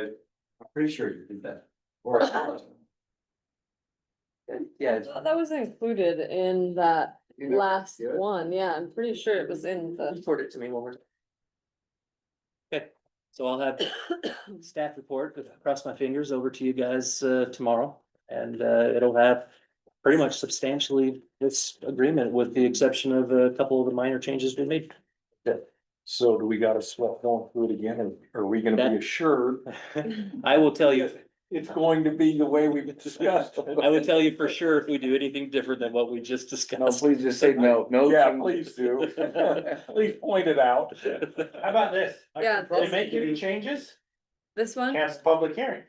I'm pretty sure you did that. Yeah, That was included in that You know, last yeah. one, yeah, I'm pretty sure it was in the. report it to me one more. Okay, so I'll have staff report, cross my fingers, over to you guys tomorrow. And it'll have pretty much substantially this agreement with the exception of a couple of the minor changes we made. so do we gotta sweat going through it again, or are we gonna That- be assured I will tell you, it's going to be the way we've discussed? I would tell you for sure if we do anything different than what we just No, discussed. please just say no, no. Yeah, change. please do. Please point it out. How about this? Yeah, They make any changes? This one, Cancel public hearing.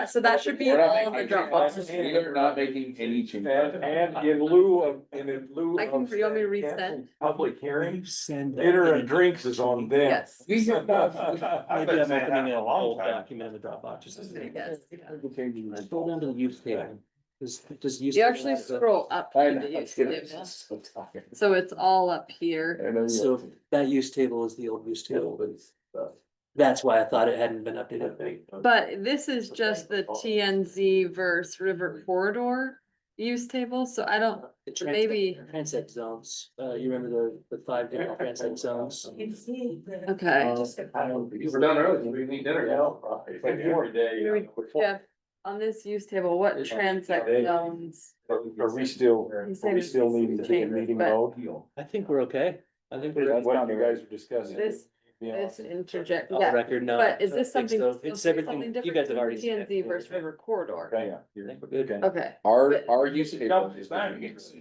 so that should be We're not all the making- Dropboxes. We are not making any changes. And in lieu of, I can, you want me to resend? public hearing, Send that. dinner and drinks is on them. Yes. I've Maybe been I'm saying that opening for an a long old time. document in the Dropbox. Yes. Scroll down to the use table. Does use. You actually scroll up I to know, the use it's table, so tired. so it's all up here. I know, yeah. So that use table is the old use table, but that's why I thought it hadn't been updated. But this is just the TNZ versus River Corridor use table, so I don't, maybe- Transit zones, you remember the 5 different transit zones? okay. We're done early, we need dinner now. Every day. Jeff, on this use table, what transit zones? Are we still needing to be in meeting mode? I think we're okay. I think we're That's what you guys are discussing. This, Yeah. this interject, off yeah, record, no. but is I this don't think something? so. It's everything, something you guys have different already than seen it. TNZ versus River Corridor, Yeah. I think we're good. okay. Our, But- our use table is. It's not, it's-